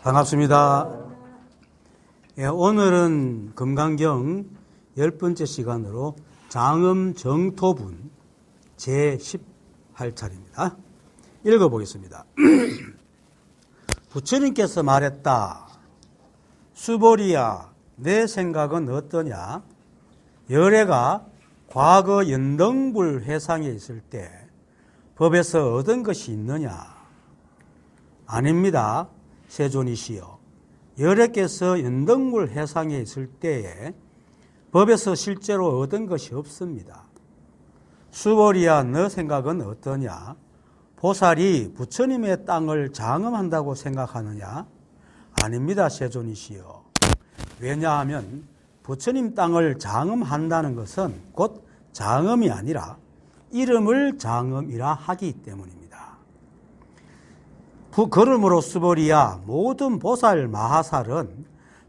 반갑습니다. 오늘은 금강경 10번째 시간으로 장엄 정토분 제18차례입니다. 읽어보겠습니다. 부처님께서 말했다. 수보리야, 내 생각은 어떠냐? 열애가 과거 연등불 회상에 있을 때 법에서 얻은 것이 있느냐? 아닙니다. 세존이시여. 열애께서 연등불 회상에 있을 때에 법에서 실제로 얻은 것이 없습니다. 수보리야, 너 생각은 어떠냐? 보살이 부처님의 땅을 장엄한다고 생각하느냐? 아닙니다. 세존이시여. 왜냐하면 부처님 땅을 장엄한다는 것은 곧 장엄이 아니라 이름을 장엄이라 하기 때문입니다. 그러므로 수보리야, 모든 보살 마하살은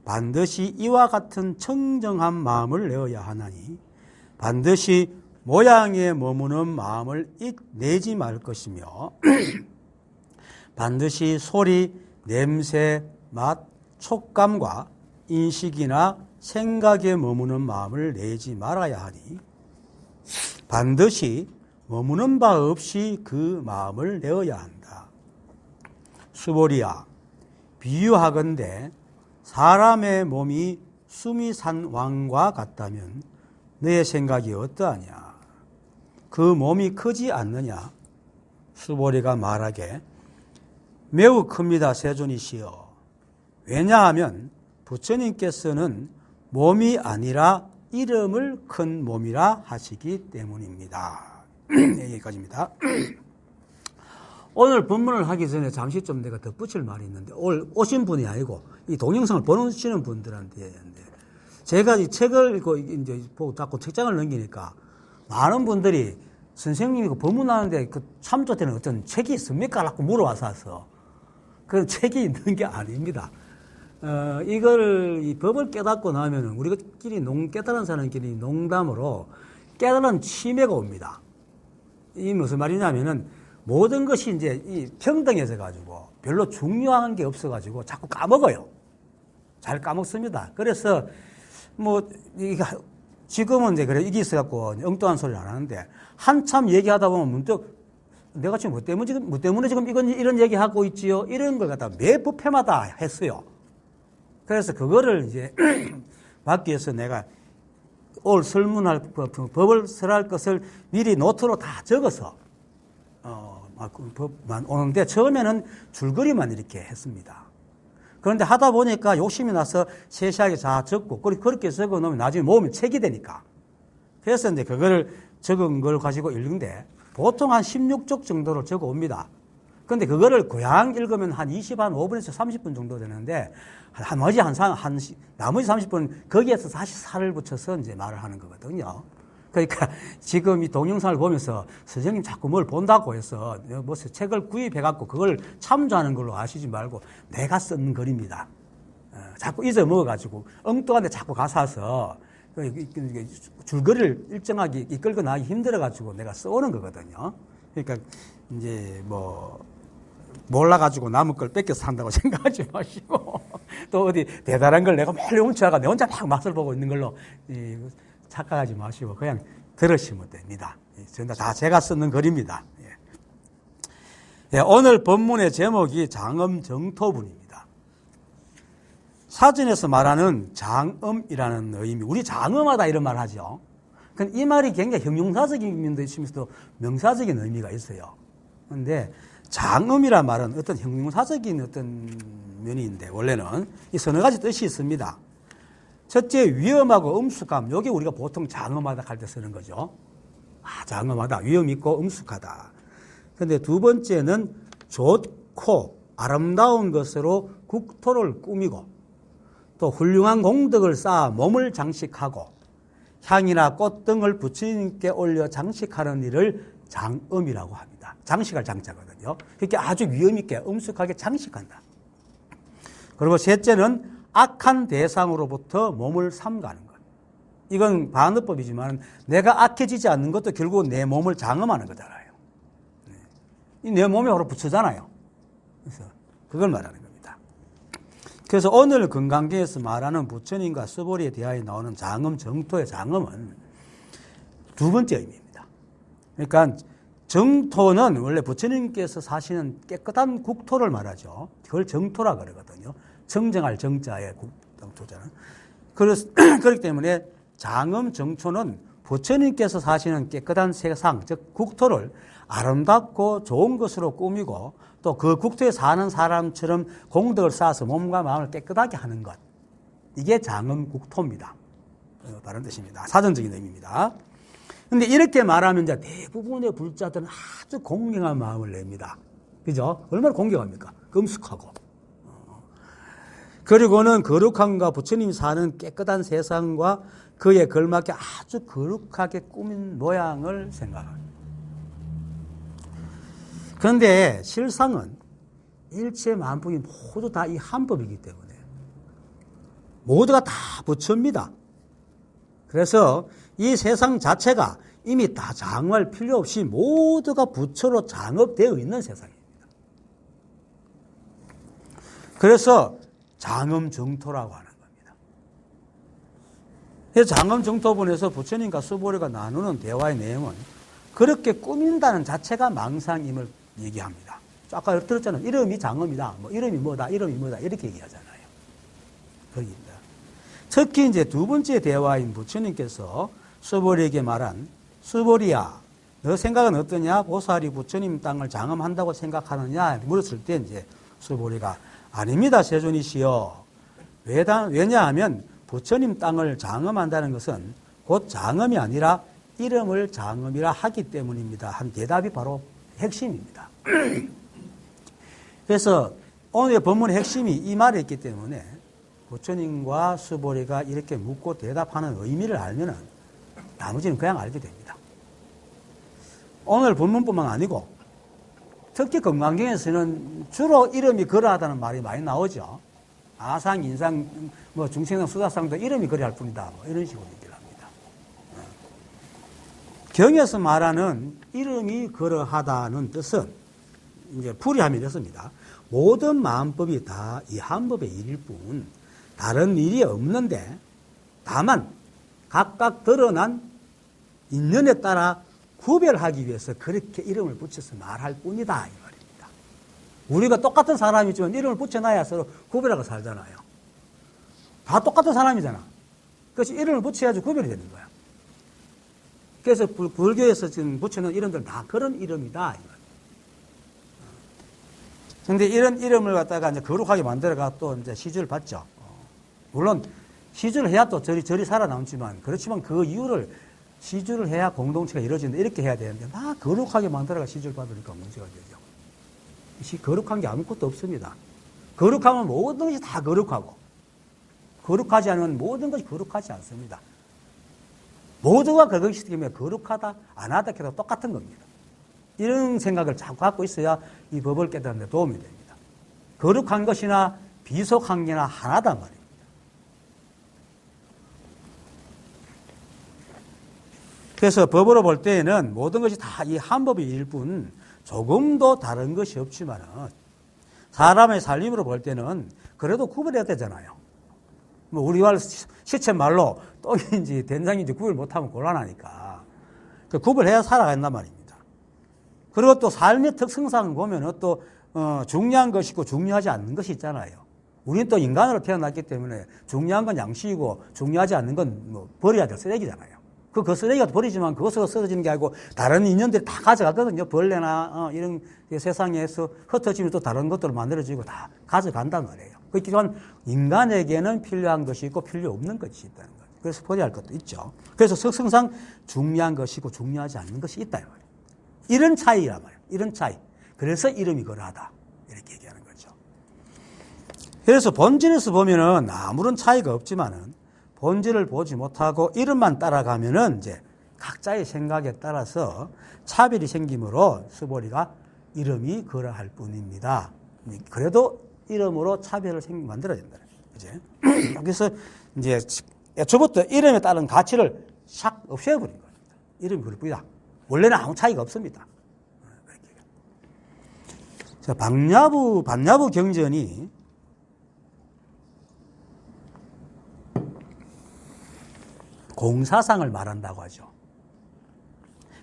반드시 이와 같은 청정한 마음을 내어야 하나니 반드시 모양에 머무는 마음을 내지 말 것이며 반드시 소리, 냄새, 맛, 촉감과 인식이나 생각에 머무는 마음을 내지 말아야 하니 반드시 머무는 바 없이 그 마음을 내어야 한다. 수보리야, 비유하건대 사람의 몸이 숨이 산 왕과 같다면 너의 생각이 어떠하냐? 그 몸이 크지 않느냐? 수보리가 말하게 매우 큽니다. 세존이시여. 왜냐하면 부처님께서는 몸이 아니라 이름을 큰 몸이라 하시기 때문입니다. 여기까지입니다. 오늘 본문을 하기 전에 잠시 좀 내가 덧붙일 말이 있는데, 오늘 오신 분이 아니고 이 동영상을 보시는 분들한테 제가 이 책을 읽고 이제 보고 자꾸 책장을 넘기니까 많은 분들이 선생님이 그 법문하는데 그 참조되는 어떤 책이 있습니까? 라고 물어와서 그 책이 있는 게 아닙니다. 이걸 이 법을 깨닫고 나면은 우리끼리 깨달은 사람끼리 농담으로 깨달은 치매가 옵니다. 이 무슨 말이냐면은 모든 것이 이제 이 평등해져 가지고 별로 중요한 게 없어 가지고 자꾸 까먹어요. 잘 까먹습니다. 그래서 뭐 지금은 이제 그래 이게 있어 갖고 엉뚱한 소리를 안 하는데 한참 얘기하다 보면 문득 내가 지금 뭐 때문에 지금 이런 얘기하고 있지요? 이런 걸 갖다 매 법회마다 했어요. 그래서 그거를 이제 막기 위해서 내가 오늘 설문할 법을 설할 것을 미리 노트로 다 적어서 법만 오는데 처음에는 줄거리만 이렇게 했습니다. 그런데 하다 보니까 욕심이 나서 세세하게 다 적고 그렇게 적어 놓으면 나중에 모으면 책이 되니까. 그래서 이제 그거를 적은 걸 가지고 읽는데 보통 한 16쪽 정도로 적어 옵니다. 그런데 그거를 그냥 읽으면 한 5분에서 30분 정도 되는데 나머지 나머지 30분 거기에서 다시 살을 붙여서 이제 말을 하는 거거든요. 그러니까 지금 이 동영상을 보면서 선생님 자꾸 뭘 본다고 해서 뭐 책을 구입해갖고 그걸 참조하는 걸로 아시지 말고 내가 쓴 글입니다. 자꾸 잊어먹어가지고 엉뚱한데 자꾸 가사서 줄거리를 일정하게 이끌고 나가기 힘들어가지고 내가 써오는 거거든요. 그러니까 이제 뭐 몰라가지고 남의 걸 뺏겨서 산다고 생각하지 마시고 또 어디 대단한 걸 내가 멀리 훔쳐가 내 혼자 막 맛을 보고 있는 걸로 착각하지 마시고 그냥 들으시면 됩니다. 전부 다 제가 쓰는 글입니다. 오늘 본문의 제목이 장엄 정토분입니다. 사전에서 말하는 장엄이라는 의미, 우리 장엄하다 이런 말 하죠. 이 말이 굉장히 형용사적인 면도 있으면서도 명사적인 의미가 있어요. 그런데 장엄이란 말은 어떤 형용사적인 어떤 면이 있는데 원래는 이 서너 가지 뜻이 있습니다. 첫째, 위험하고 엄숙함. 여기 우리가 보통 장엄하다 할 때 쓰는 거죠. 장엄하다. 위험 있고 엄숙하다. 그런데 두 번째는 좋고 아름다운 것으로 국토를 꾸미고 또 훌륭한 공덕을 쌓아 몸을 장식하고 향이나 꽃 등을 부처님께 올려 장식하는 일을 장엄이라고 합니다. 장식할 장자거든요. 그렇게 아주 위험 있게 엄숙하게 장식한다. 그리고 셋째는 악한 대상으로부터 몸을 삼가는 것. 이건 반어법이지만 내가 악해지지 않는 것도 결국 내 몸을 장엄하는 거잖아요. 이 내 몸에 바로 붙이잖아요. 그래서 그걸 말하는 겁니다. 그래서 오늘 건강경에서 말하는 부처님과 수보리에 대하여 나오는 장엄 정토의 장엄은 두 번째 의미입니다. 그러니까 정토는 원래 부처님께서 사시는 깨끗한 국토를 말하죠. 그걸 정토라 그러거든요. 정정할 정자의 국토잖아요. 그렇기 때문에 장엄 정토는 부처님께서 사시는 깨끗한 세상, 즉 국토를 아름답고 좋은 것으로 꾸미고 또 그 국토에 사는 사람처럼 공덕을 쌓아서 몸과 마음을 깨끗하게 하는 것. 이게 장엄 국토입니다. 다른 뜻입니다. 사전적인 의미입니다. 근데 이렇게 말하면 이제 대부분의 불자들은 아주 공경한 마음을 냅니다. 그죠? 얼마나 공경합니까? 금숙하고. 그리고는 거룩함과 부처님이 사는 깨끗한 세상과 그에 걸맞게 아주 거룩하게 꾸민 모양을 생각합니다. 그런데 실상은 일체 만품이 모두 다 이 한 법이기 때문에 모두가 다 부처입니다. 그래서 이 세상 자체가 이미 다 장엄할 필요 없이 모두가 부처로 장업되어 있는 세상입니다. 그래서 장엄정토라고 하는 겁니다. 그래서 장엄정토분에서 부처님과 수보리가 나누는 대화의 내용은 그렇게 꾸민다는 자체가 망상임을 얘기합니다. 아까 들었잖아요. 이름이 장엄이다. 뭐 이름이 뭐다. 이렇게 얘기하잖아요. 거기입니다. 특히 이제 두 번째 대화인 부처님께서 수보리에게 말한 수보리야, 너 생각은 어떠냐? 보살이 부처님 땅을 장엄한다고 생각하느냐? 물었을 때 이제 수보리가 아닙니다, 세존이시여. 왜냐하면 부처님 땅을 장엄한다는 것은 곧 장엄이 아니라 이름을 장엄이라 하기 때문입니다. 한 대답이 바로 핵심입니다. 그래서 오늘 본문의 핵심이 이 말에 있기 때문에 부처님과 수보리가 이렇게 묻고 대답하는 의미를 알면은 나머지는 그냥 알게 됩니다. 오늘 본문뿐만 아니고 특히 건강경에서는 주로 이름이 그러하다는 말이 많이 나오죠. 아상, 인상, 뭐 중생상, 수다상도 이름이 그러할 뿐이다. 뭐 이런 식으로 얘기를 합니다. 경에서 말하는 이름이 그러하다는 뜻은 이제 풀이하면 이렇습니다. 모든 마음법이 다 이 한 법의 일일 뿐 다른 일이 없는데 다만 각각 드러난 인연에 따라 구별하기 위해서 그렇게 이름을 붙여서 말할 뿐이다 이 말입니다. 우리가 똑같은 사람이지만 이름을 붙여놔야 서로 구별하고 살잖아요. 다 똑같은 사람이잖아. 그래서 이름을 붙여야지 구별이 되는 거야. 그래서 불교에서 지금 붙여놓은 이름들 다 그런 이름이다 이 말이에요. 그런데 이런 이름을 갖다가 이제 거룩하게 만들어가 또 이제 시주를 받죠. 물론 시주를 해야 또 절이 살아남지만 그렇지만 그 이유를 시주를 해야 공동체가 이루어진다 이렇게 해야 되는데 막 거룩하게 만들어가 시주를 받으니까 문제가 되죠. 거룩한 게 아무것도 없습니다. 거룩하면 모든 것이 다 거룩하고 거룩하지 않으면 모든 것이 거룩하지 않습니다. 모두가 그것이기 때문에 거룩하다 안 하다 해도 똑같은 겁니다. 이런 생각을 자꾸 갖고 있어야 이 법을 깨닫는 데 도움이 됩니다. 거룩한 것이나 비속한 게나 하나단 말입니다. 그래서 법으로 볼 때에는 모든 것이 다 이 한 법일 뿐 조금도 다른 것이 없지만 사람의 살림으로 볼 때는 그래도 구별해야 되잖아요. 뭐 우리말 시체 말로 똥인지 된장인지 구별 못하면 곤란하니까 그 구별해야 살아간단 말입니다. 그리고 또 삶의 특성상 보면 또 중요한 것이 있고 중요하지 않는 것이 있잖아요. 우리는 또 인간으로 태어났기 때문에 중요한 건 양식이고 중요하지 않는 건 뭐 버려야 될 쓰레기잖아요. 그 쓰레기가 버리지만 그것으로 쓰러지는 게 아니고 다른 인연들이 다 가져가거든요. 벌레나 이런 세상에서 흩어지면 또 다른 것들을 만들어지고 다 가져간단 말이에요. 그렇기 때문에 인간에게는 필요한 것이 있고 필요 없는 것이 있다는 거죠. 그래서 포기할 것도 있죠. 그래서 특성상 중요한 것이고 중요하지 않는 것이 있다. 말이에요. 이런 차이란 말이에요. 이런 차이. 그래서 이름이 그러하다. 이렇게 얘기하는 거죠. 그래서 본질에서 보면은 아무런 차이가 없지만은 본질을 보지 못하고 이름만 따라가면은 이제 각자의 생각에 따라서 차별이 생기므로 수보리가 이름이 그러할 뿐입니다. 그래도 이름으로 차별을 만들어야 된다. 그제? 그래서 이제 애초부터 이름에 따른 가치를 싹 없애버린 겁니다. 이름이 그럴 뿐이다. 원래는 아무 차이가 없습니다. 자, 반야부 경전이 공사상을 말한다고 하죠.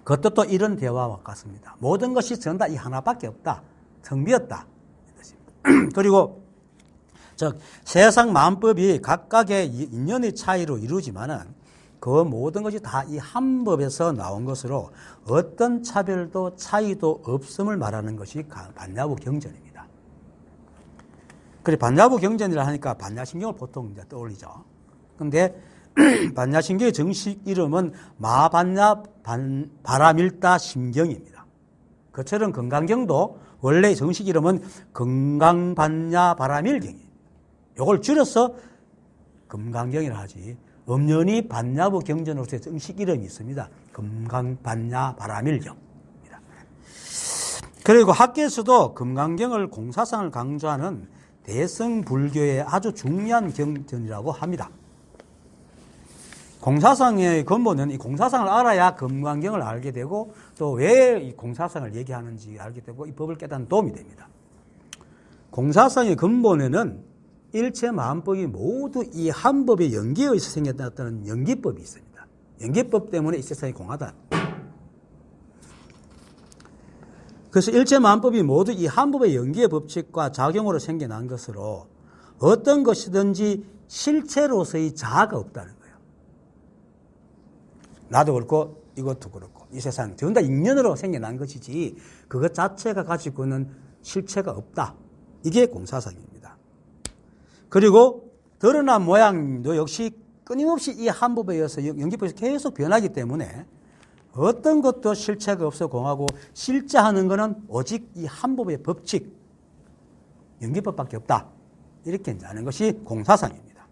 그것도 또 이런 대화와 같습니다. 모든 것이 전부 다 이 하나밖에 없다. 텅 비었다. 그리고 즉 세상 만법이 각각의 인연의 차이로 이루어지만은 그 모든 것이 다 이 한 법에서 나온 것으로 어떤 차별도 차이도 없음을 말하는 것이 반야부 경전입니다. 그래 반야부 경전이라 하니까 반야신경을 보통 이제 떠올리죠. 그런데 반야신경의 정식 이름은 마반야 바라밀다 심경입니다. 그처럼 건강경도 원래 정식 이름은 건강반야 바라밀경이에요. 이걸 줄여서 금강경이라 하지. 엄연히 반야부 경전으로서의 정식 이름이 있습니다. 금강반야 바라밀경입니다. 그리고 학계에서도 금강경을 공사상을 강조하는 대승불교의 아주 중요한 경전이라고 합니다. 공사상의 근본은 이 공사상을 알아야 금강경을 알게 되고 또 왜 이 공사상을 얘기하는지 알게 되고 이 법을 깨닫는 도움이 됩니다. 공사상의 근본에는 일체 만법이 모두 이 한 법에 연계해서 생겼다는 연기법이 있습니다. 연기법 때문에 이 세상이 공하다. 그래서 일체 만법이 모두 이 한 법의 연기의 법칙과 작용으로 생겨난 것으로 어떤 것이든지 실체로서의 자아가 없다는 거예요. 나도 그렇고 이것도 그렇고 이 세상 전부 다 인연으로 생겨난 것이지 그것 자체가 가지고 있는 실체가 없다. 이게 공사상입니다. 그리고 드러난 모양도 역시 끊임없이 이 한 법에 의해서 연기법에서 계속 변하기 때문에 어떤 것도 실체가 없어 공하고 실제하는 것은 오직 이 한 법의 법칙, 연기법밖에 없다. 이렇게 아는 것이 공사상입니다.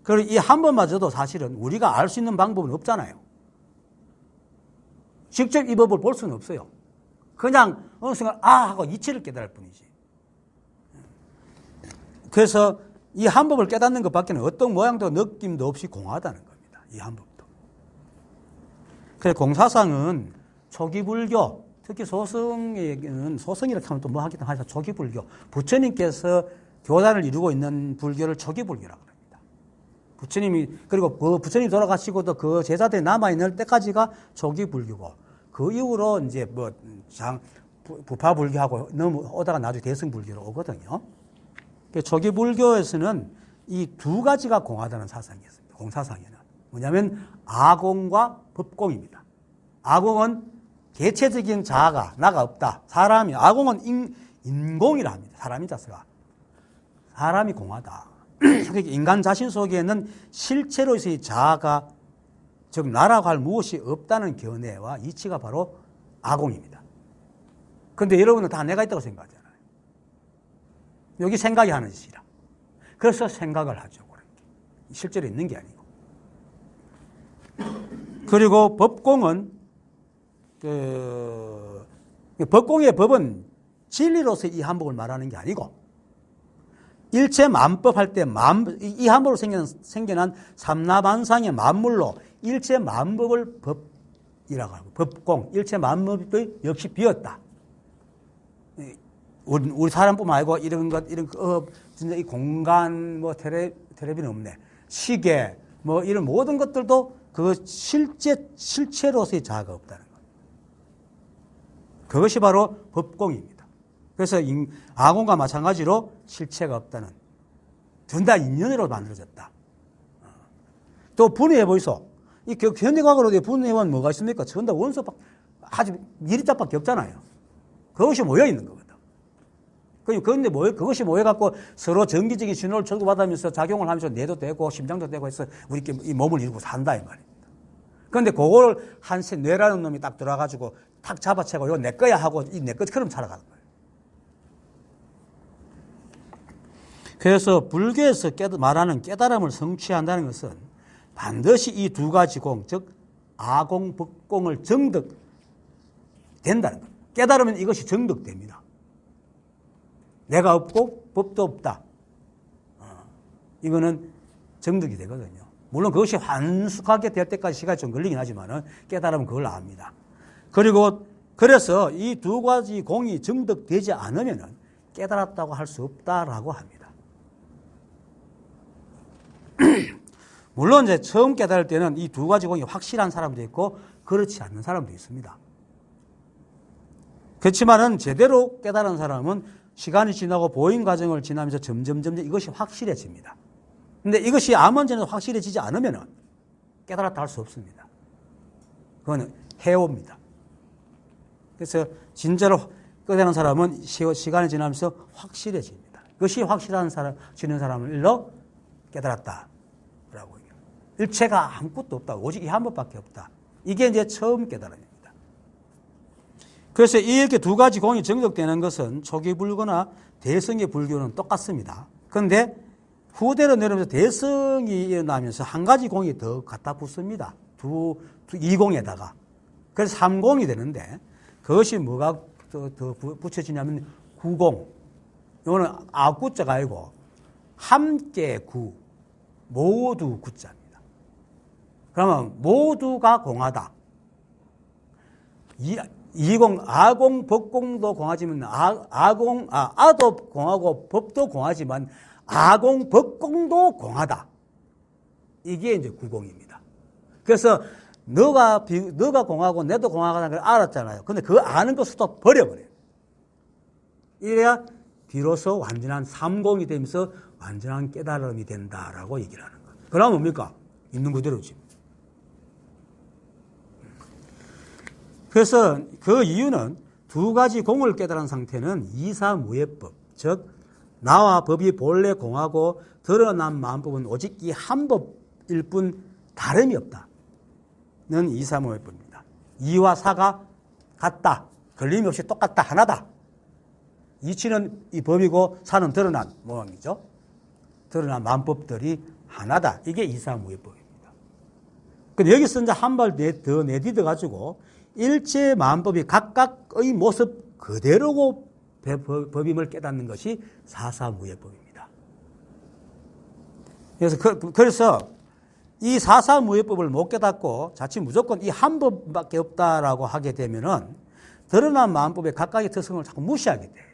그리고 이 한 법마저도 사실은 우리가 알 수 있는 방법은 없잖아요. 직접 이 법을 볼 수는 없어요. 그냥 어느 순간 하고 이치를 깨달을 뿐이지. 그래서 이 한 법을 깨닫는 것밖에는 어떤 모양도 느낌도 없이 공하다는 겁니다. 이 한 법도. 그래서 공사상은 초기 불교, 특히 소승에게는 소승이라고 하면 또 뭐 하기도 하죠. 초기 불교. 부처님께서 교단을 이루고 있는 불교를 초기 불교라고 합니다. 부처님이 그리고 그 부처님 돌아가시고도 그 제자들이 남아 있는 때까지가 초기 불교고 그 이후로 이제 뭐 부파 불교하고 넘어오다가 나중에 대승 불교로 오거든요. 초기 불교에서는 이 두 가지가 공하다는 사상이 있습니다. 공사상에는. 뭐냐면 아공과 법공입니다. 아공은 개체적인 자아가 나가 없다. 사람이 아공은 인공이라 합니다. 사람이 자체가. 사람이 공하다. 인간 자신 속에는 실체로서의 자아가 즉 나라고 할 무엇이 없다는 견해와 이치가 바로 아공입니다. 그런데 여러분은 다 내가 있다고 생각하잖아요. 여기 생각이 하는 짓이라. 그래서 생각을 하죠. 실제로 있는 게 아니고. 그리고 법공은 법공의 법은 진리로서 이 한법을 말하는 게 아니고 일체 만법 할 때 이 한법으로 생겨난 삼라만상의 만물로 일체 만법을 법이라고 하고 법공, 일체 만법이 역시 비었다. 우리 사람뿐만 아니고 이런 진짜 이 공간 뭐 텔레비는 없네. 시계 뭐 이런 모든 것들도 그 실체로서의 자아가 없다는 거예요. 그것이 바로 법공입니다. 그래서 아공과 마찬가지로 실체가 없다는 둘 다 인연으로 만들어졌다. 또 분해해 보이소. 이 현대과학으로 분해해보면 뭐가 있습니까? 전부 다 원소 아주 미리짝밖에 없잖아요. 그것이 모여 있는 거거든. 그런데 그것이 모여갖고 서로 전기적인 신호를 주고받으면서 작용을 하면서 뇌도 되고 심장도 되고 해서 우리끼리 이 몸을 이루고 산다 이 말입니다. 그런데 그걸 뇌라는 놈이 딱 들어가지고 탁 잡아채고 이거 내 거야 하고 이 내 것처럼 살아가는 거예요. 그래서 불교에서 말하는 깨달음을 성취한다는 것은 반드시 이 두 가지 공, 즉 아공, 법공을 정득된다는 거예요. 깨달으면 이것이 정득됩니다. 내가 없고 법도 없다. 이거는 정득이 되거든요. 물론 그것이 완숙하게 될 때까지 시간이 좀 걸리긴 하지만 깨달으면 그걸 압니다. 그리고 그래서 이 두 가지 공이 정득되지 않으면 깨달았다고 할 수 없다라고 합니다. 물론 이제 처음 깨달을 때는 이 두 가지 공이 확실한 사람도 있고 그렇지 않는 사람도 있습니다. 그렇지만은 제대로 깨달은 사람은 시간이 지나고 보임 과정을 지나면서 점점 이것이 확실해집니다. 근데 이것이 아무 언제나 확실해지지 않으면은 깨달았다 할 수 없습니다. 그건 해옵니다. 그래서 진짜로 깨달은 사람은 시간이 지나면서 확실해집니다. 그것이 확실해지는 사람을 일러 깨달았다라고 얘기합니다. 일체가 아무것도 없다. 오직 이 한 번밖에 없다. 이게 이제 처음 깨달음입니다. 그래서 이렇게 두 가지 공이 정적되는 것은 초기 불교나 대성의 불교는 똑같습니다. 그런데 후대로 내려오면서 대성이 일어나면서 한 가지 공이 더 갖다 붙습니다. 이 공에다가. 그래서 3공이 되는데 그것이 뭐가 더 붙여지냐면 구공. 이거는 아구자가 아니고 함께 구, 모두 구자입니다. 그러면 모두가 공하다. 이공, 아공, 법공도 공하지만 아도 공하고 법도 공하지만 아공, 법공도 공하다. 이게 이제 구공입니다. 그래서 너가 공하고 내도 공하다는 걸 알았잖아요. 근데 그 아는 것을 또 버려버려요. 이래야 비로소 완전한 삼공이 되면서 완전한 깨달음이 된다라고 얘기를 하는 거예요. 그러면 뭡니까? 있는 그대로지. 그래서 그 이유는 두 가지 공을 깨달은 상태는 이사무예법, 즉 나와 법이 본래 공하고 드러난 마음법은 오직 이 한 법일 뿐 다름이 없다는 이사무예법입니다. 이와 사가 같다. 걸림이 없이 똑같다. 하나다. 이치는 이 법이고 사는 드러난 모양이죠. 드러난 마음법들이 하나다. 이게 이사무예법입니다. 근데 여기서 이제 한 발 더 내딛어 가지고 일체 마음법이 각각의 모습 그대로고 법임을 깨닫는 것이 사사무예법입니다. 그래서 이 사사무예법을 못 깨닫고 자칫 무조건 이 한 법밖에 없다라고 하게 되면은 드러난 마음법의 각각의 특성을 자꾸 무시하게 돼요.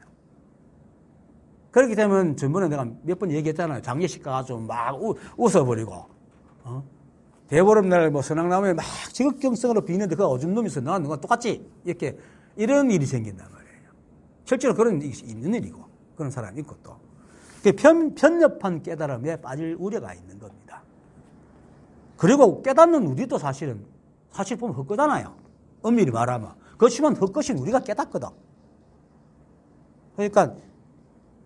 그렇게 되면 전번에 내가 몇 번 얘기했잖아요. 장례식 가가지고 막 웃어버리고, 대보름날 선악나무에 막 지극정성으로 비는데 그 오줌 놈이서 나는 누가 똑같지? 이런 일이 생긴단 말이에요. 실제로 그런 일이 있는 일이고, 그런 사람이 있고 또. 편협한 깨달음에 빠질 우려가 있는 겁니다. 그리고 깨닫는 우리도 사실 보면 헛거잖아요. 엄밀히 말하면. 그렇지만 헛것인 우리가 깨닫거든. 그러니까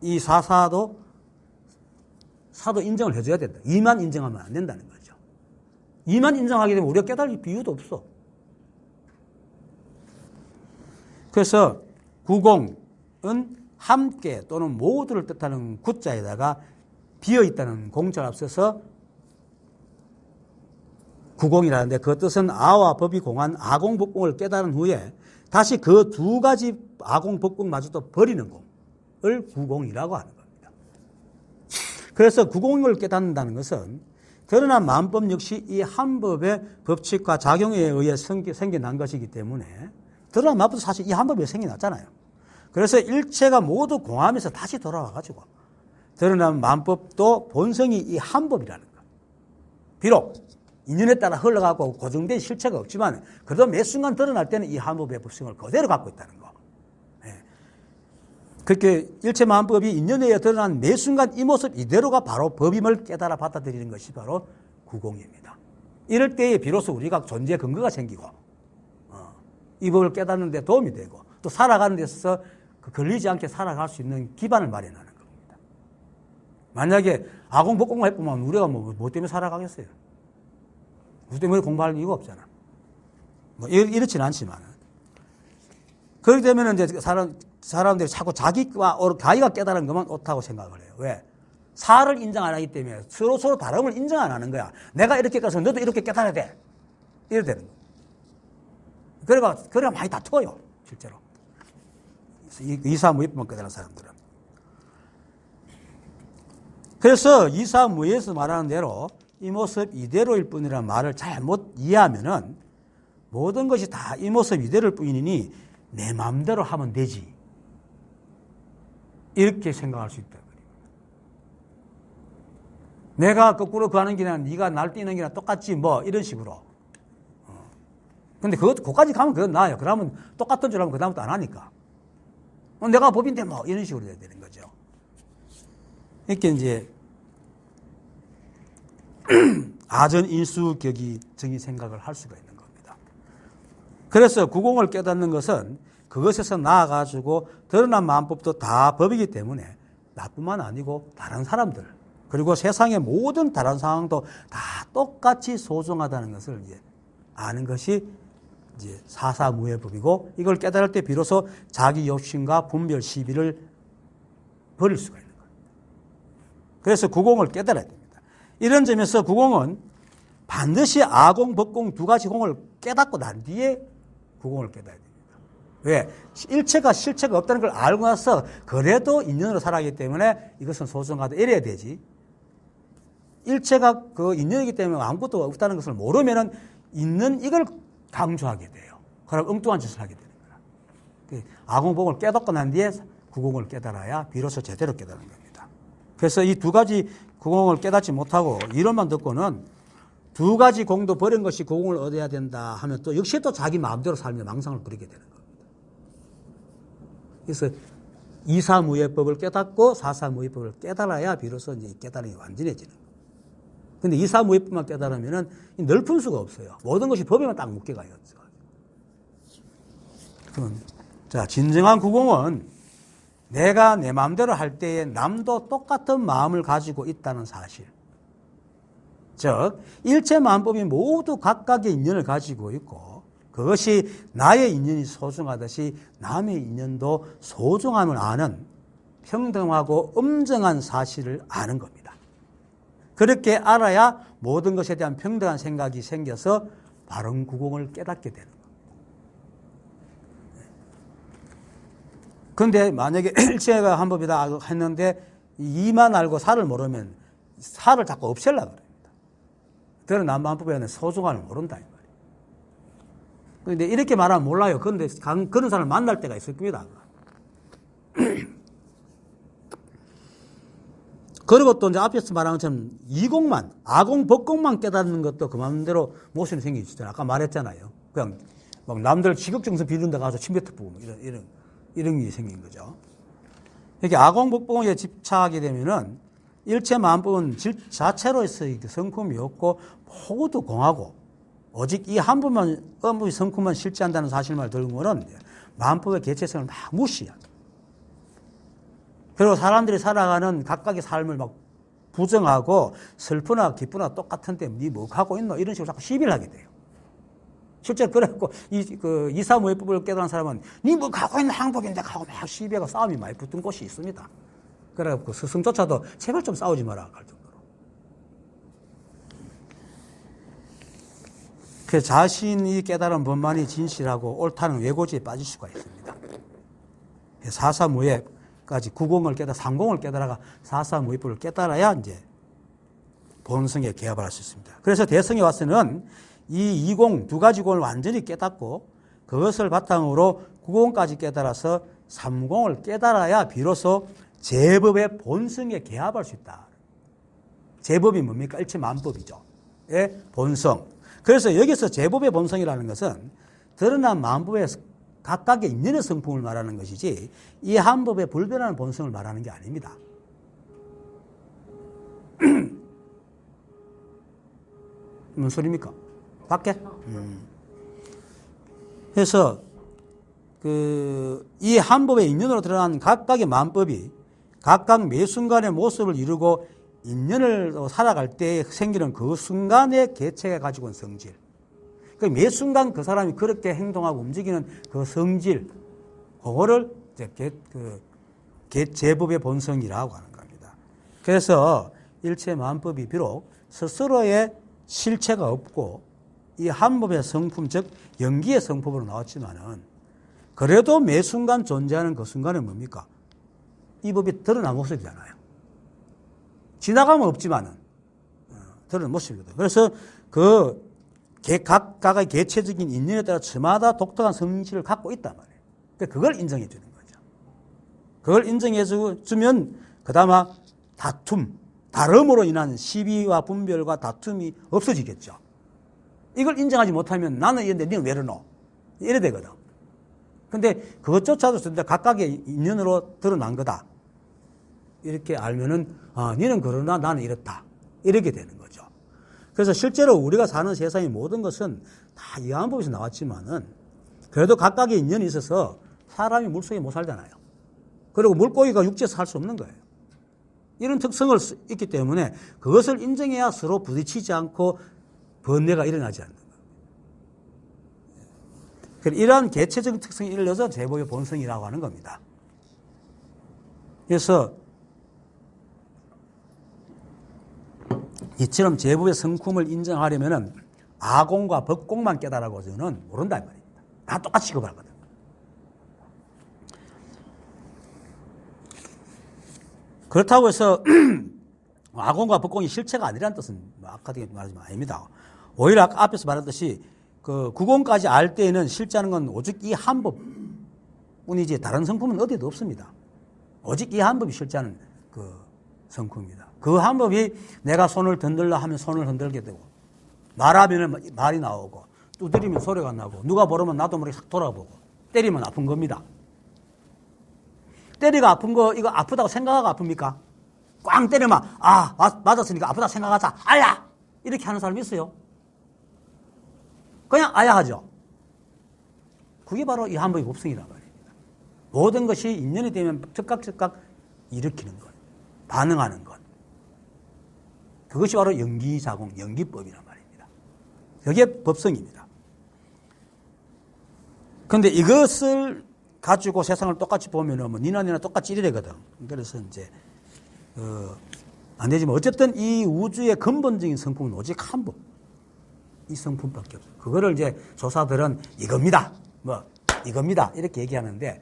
이 사도 인정을 해줘야 된다. 이만 인정하면 안 된다는 거죠. 이만 인정하게 되면 우리가 깨달을 비유도 없어. 그래서 구공은 함께 또는 모두를 뜻하는 구자에다가 비어있다는 공자를 앞서서 구공이라는데 그 뜻은 아와 법이 공한 아공법공을 깨달은 후에 다시 그 두 가지 아공법공마저도 버리는 공을 구공이라고 하는 겁니다. 그래서 구공을 깨닫는다는 것은 드러난 마음법 역시 이 한 법의 법칙과 작용에 의해 생겨난 것이기 때문에 드러난 마음법도 사실 이 한 법에 생겨났잖아요. 그래서 일체가 모두 공하면서 다시 돌아와가지고 드러난 마음법도 본성이 이 한 법이라는 것. 비록 인연에 따라 흘러가고 고정된 실체가 없지만 그래도 매 순간 드러날 때는 이 한 법의 법성을 그대로 갖고 있다는 거. 그렇게 일체 마음법이 인연에 의해 드러난 매 순간 이 모습 이대로가 바로 법임을 깨달아 받아들이는 것이 바로 구공입니다. 이럴 때에 비로소 우리가 존재 근거가 생기고 이 법을 깨닫는 데 도움이 되고 또 살아가는 데 있어서 걸리지 않게 살아갈 수 있는 기반을 마련하는 겁니다. 만약에 아공법공만 해보면 우리가 뭐 때문에 살아가겠어요? 우리 때문에 공부할 이유가 없잖아. 이렇지는 않지만. 그렇게 되면 이제 사람들이 자꾸 자기가 깨달은 것만 옳다고 생각을 해요. 왜? 사를 인정 안 하기 때문에 서로 다름을 인정 안 하는 거야. 내가 이렇게 깨서 너도 이렇게 깨달아야 돼. 이래 되는 거야. 그래가 많이 다투어요. 실제로. 이사무예법만 깨달은 사람들은. 그래서 이사무예에서 말하는 대로 이 모습 이대로일 뿐이라는 말을 잘못 이해하면은 모든 것이 다 이 모습 이대로일 뿐이니 내 마음대로 하면 되지. 이렇게 생각할 수 있다. 내가 거꾸로 가는 길이나 네가 날 뛰는 길이나 똑같지 뭐 이런 식으로. 근데 그것까지 가면 그건 나아요. 그러면 똑같은 줄 알면 그다음부터 안 하니까. 내가 법인데 뭐 이런 식으로 돼야 되는 거죠. 이렇게 이제 아전인수격의적인 생각을 할 수가 있는 겁니다. 그래서 구공을 깨닫는 것은 그것에서 나아가지고 드러난 마음법도 다 법이기 때문에 나뿐만 아니고 다른 사람들 그리고 세상의 모든 다른 상황도 다 똑같이 소중하다는 것을 이제 아는 것이 이제 사사무예법이고 이걸 깨달을 때 비로소 자기 욕심과 분별 시비를 버릴 수가 있는 겁니다. 그래서 구공을 깨달아야 됩니다. 이런 점에서 구공은 반드시 아공, 법공 두 가지 공을 깨닫고 난 뒤에 구공을 깨달아야 됩니다. 왜? 일체가 실체가 없다는 걸 알고 나서 그래도 인연으로 살아가기 때문에 이것은 소중하다 이래야 되지. 일체가 그 인연이기 때문에 아무것도 없다는 것을 모르면은 있는 이걸 강조하게 돼요. 그럼 엉뚱한 짓을 하게 되는 거야. 아공복을 깨닫고 난 뒤에 구공을 깨달아야 비로소 제대로 깨달은 겁니다. 그래서 이 두 가지 구공을 깨닫지 못하고 이론만 듣고는 두 가지 공도 버린 것이 구공을 얻어야 된다 하면 또 역시 또 자기 마음대로 살며 망상을 부리게 되는 겁니다. 그래서 이사무예법을 깨닫고 사사무예법을 깨달아야 비로소 이제 깨달음이 완전해지는 거예요. 근데 이사무예법만 깨달으면은 넓은 수가 없어요. 모든 것이 법에만 딱 묶여가요. 자, 진정한 구공은 내가 내 마음대로 할 때에 남도 똑같은 마음을 가지고 있다는 사실. 즉, 일체 마음법이 모두 각각의 인연을 가지고 있고 그것이 나의 인연이 소중하듯이 남의 인연도 소중함을 아는 평등하고 엄정한 사실을 아는 겁니다. 그렇게 알아야 모든 것에 대한 평등한 생각이 생겨서 바른 구공을 깨닫게 되는 겁니다. 그런데 만약에 일체가 한 법이다 했는데 이만 알고 사를 모르면 사를 자꾸 없애려고 합니다. 드러난 마음법에는 소중함을 모른다 이 말이에요. 그런데 이렇게 말하면 몰라요. 그런데 그런 사람을 만날 때가 있을 겁니다. 그리고 또 이제 앞에서 말한 것처럼 이공만, 아공, 법공만 깨닫는 것도 그 마음대로 모순이 생기잖아요. 아까 말했잖아요. 그냥 막 남들 지극정성 비는 데 가서 침뱉어 보고 이런 일이 생긴 거죠. 이렇게 아공, 법공에 집착하게 되면은 일체 마음법은 자체로서의 성품이 없고 모두 공하고 오직 이 한 분만 업의 성품만 실제한다는 사실만 들고는 마음법의 개체성을 막 무시합니다. 그리고 사람들이 살아가는 각각의 삶을 막 부정하고 슬프나 기쁘나 똑같은데 니 뭐 하고 있노? 이런 식으로 자꾸 시비를 하게 돼요. 실제로 그래갖고 이사무예법을 깨달은 사람은 니 뭐 하고 있는 항복인데 하고 막 시비하고 싸움이 많이 붙은 곳이 있습니다. 그래갖고 스승조차도 제발 좀 싸우지 마라 할 정도로. 그 자신이 깨달은 법만이 진실하고 옳다는 왜고지에 빠질 수가 있습니다. 사사무예까지 구공을 깨달아 상공을 깨달아가 사사무예법을 깨달아야 이제 본성에 개합을 할 수 있습니다. 그래서 대성에 와서는 이 이공 두 가지 공을 완전히 깨닫고 그것을 바탕으로 구공까지 깨달아서 삼공을 깨달아야 비로소 제법의 본성에 개합할 수 있다. 제법이 뭡니까? 일체 만법이죠. 의 본성. 그래서 여기서 제법의 본성이라는 것은 드러난 만법의 각각의 인연의 성품을 말하는 것이지 이 한 법의 불변하는 본성을 말하는 게 아닙니다. 무슨 소리입니까? 밖에? 그래서 이 한 법의 인연으로 드러난 각각의 만법이 각각 매 순간의 모습을 이루고 인연을 살아갈 때 생기는 그 순간의 개체가 가지고 있는 성질. 매 순간 그 사람이 그렇게 행동하고 움직이는 그 성질, 그거를 제법의 본성이라고 하는 겁니다. 그래서 일체 만법이 비록 스스로의 실체가 없고 이 한 법의 성품, 즉 연기의 성품으로 나왔지만은 그래도 매 순간 존재하는 그 순간은 뭡니까? 이 법이 드러난 모습이잖아요. 지나가면 없지만은 드러난 모습이거든요. 그래서 각각의 개체적인 인연에 따라 저마다 독특한 성질을 갖고 있단 말이에요. 그걸 인정해 주는 거죠. 그걸 인정해 주면 그다음에 다툼, 다름으로 인한 시비와 분별과 다툼이 없어지겠죠. 이걸 인정하지 못하면 나는 이런데 너는 왜 이러노? 이래 되거든. 근데 그것조차도 각각의 인연으로 드러난 거다. 이렇게 알면은, 너는 그러나 나는 이렇다. 이렇게 되는 거죠. 그래서 실제로 우리가 사는 세상의 모든 것은 다 이해한법에서 나왔지만은 그래도 각각의 인연이 있어서 사람이 물속에 못 살잖아요. 그리고 물고기가 육지에서 살 수 없는 거예요. 이런 특성을 있기 때문에 그것을 인정해야 서로 부딪히지 않고 번뇌가 일어나지 않는 거예요. 이러한 개체적인 특성이 일러서 제보의 본성이라고 하는 겁니다. 그래서 이처럼 제보의 성품을 인정하려면 아공과 법공만 깨달아고서는 모른다 이 말입니다. 다 똑같이 취급하거든. 그렇다고 해서 아공과 법공이 실체가 아니라는 뜻은 아까 말하지만 아닙니다. 오히려 아까 앞에서 말했듯이 그 구공까지 알 때에는 실제하는 건 오직 이 한 법뿐이지 다른 성품은 어디에도 없습니다. 오직 이 한 법이 실제하는 그 성품입니다. 그 한 법이 내가 손을 흔들라 하면 손을 흔들게 되고 말하면 말이 나오고 두드리면 소리가 나고 누가 모르면 나도 모르게 싹 돌아보고 때리면 아픈 겁니다. 때리가 아픈 거 이거 아프다고 생각하고 아픕니까? 꽝 때리면 맞았으니까 아프다 생각하자. 아야! 이렇게 하는 사람이 있어요. 그냥 아야 하죠. 그게 바로 이 한 법의 법성이란 말입니다. 모든 것이 인연이 되면 즉각 일으키는 것, 반응하는 것. 그것이 바로 연기작용, 연기법이란 말입니다. 그게 법성입니다. 그런데 이것을 가지고 세상을 똑같이 보면은 니나 똑같이 이래 되거든. 그래서 이제 안 되지만 어쨌든 이 우주의 근본적인 성품은 오직 한 법. 이 성품밖에 없어요. 그거를 이제 조사들은 이겁니다. 이겁니다. 이렇게 얘기하는데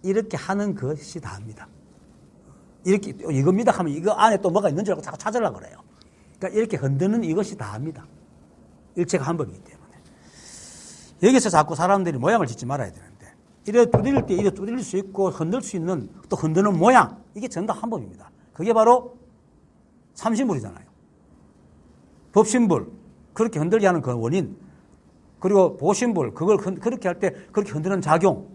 이렇게 하는 것이 다입니다. 이렇게 이겁니다 하면 이거 안에 또 뭐가 있는 줄 알고 자꾸 찾으려고 그래요. 그러니까 이렇게 흔드는 이것이 다입니다. 일체가 한 법이기 때문에. 여기서 자꾸 사람들이 모양을 짓지 말아야 되는데 이래 두드릴 때 이래 두드릴 수 있고 흔들 수 있는 또 흔드는 모양 이게 전부 다 한 법입니다. 그게 바로 삼신불이잖아요. 법신불 그렇게 흔들게 하는 그 원인 그리고 보신불 그걸 그렇게 할 때 그렇게 흔드는 작용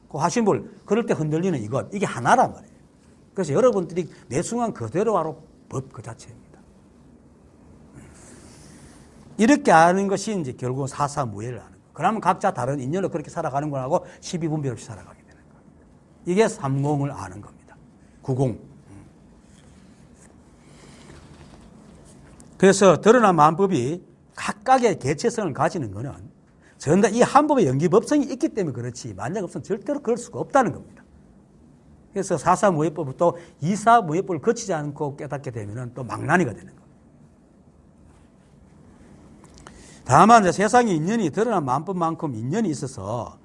그 화신불 그럴 때 흔들리는 이것 이게 하나란 말이에요. 그래서 여러분들이 매 순간 그대로 바로 법 그 자체입니다. 이렇게 아는 것이 이제 결국 사사무예를 아는 거예요. 그러면 각자 다른 인연으로 그렇게 살아가는 거라고 시비분별 없이 살아가게 되는 거예요. 이게 삼공을 아는 겁니다. 구공. 그래서 드러난 만법이 각각의 개체성을 가지는 것은 전부 다 이 한 법의 연기법성이 있기 때문에 그렇지 만약 없으면 절대로 그럴 수가 없다는 겁니다. 그래서 사사무예법도 이사무예법을 거치지 않고 깨닫게 되면 또 망난이가 되는 겁니다. 다만 이제 세상의 인연이 드러난 만법만큼 인연이 있어서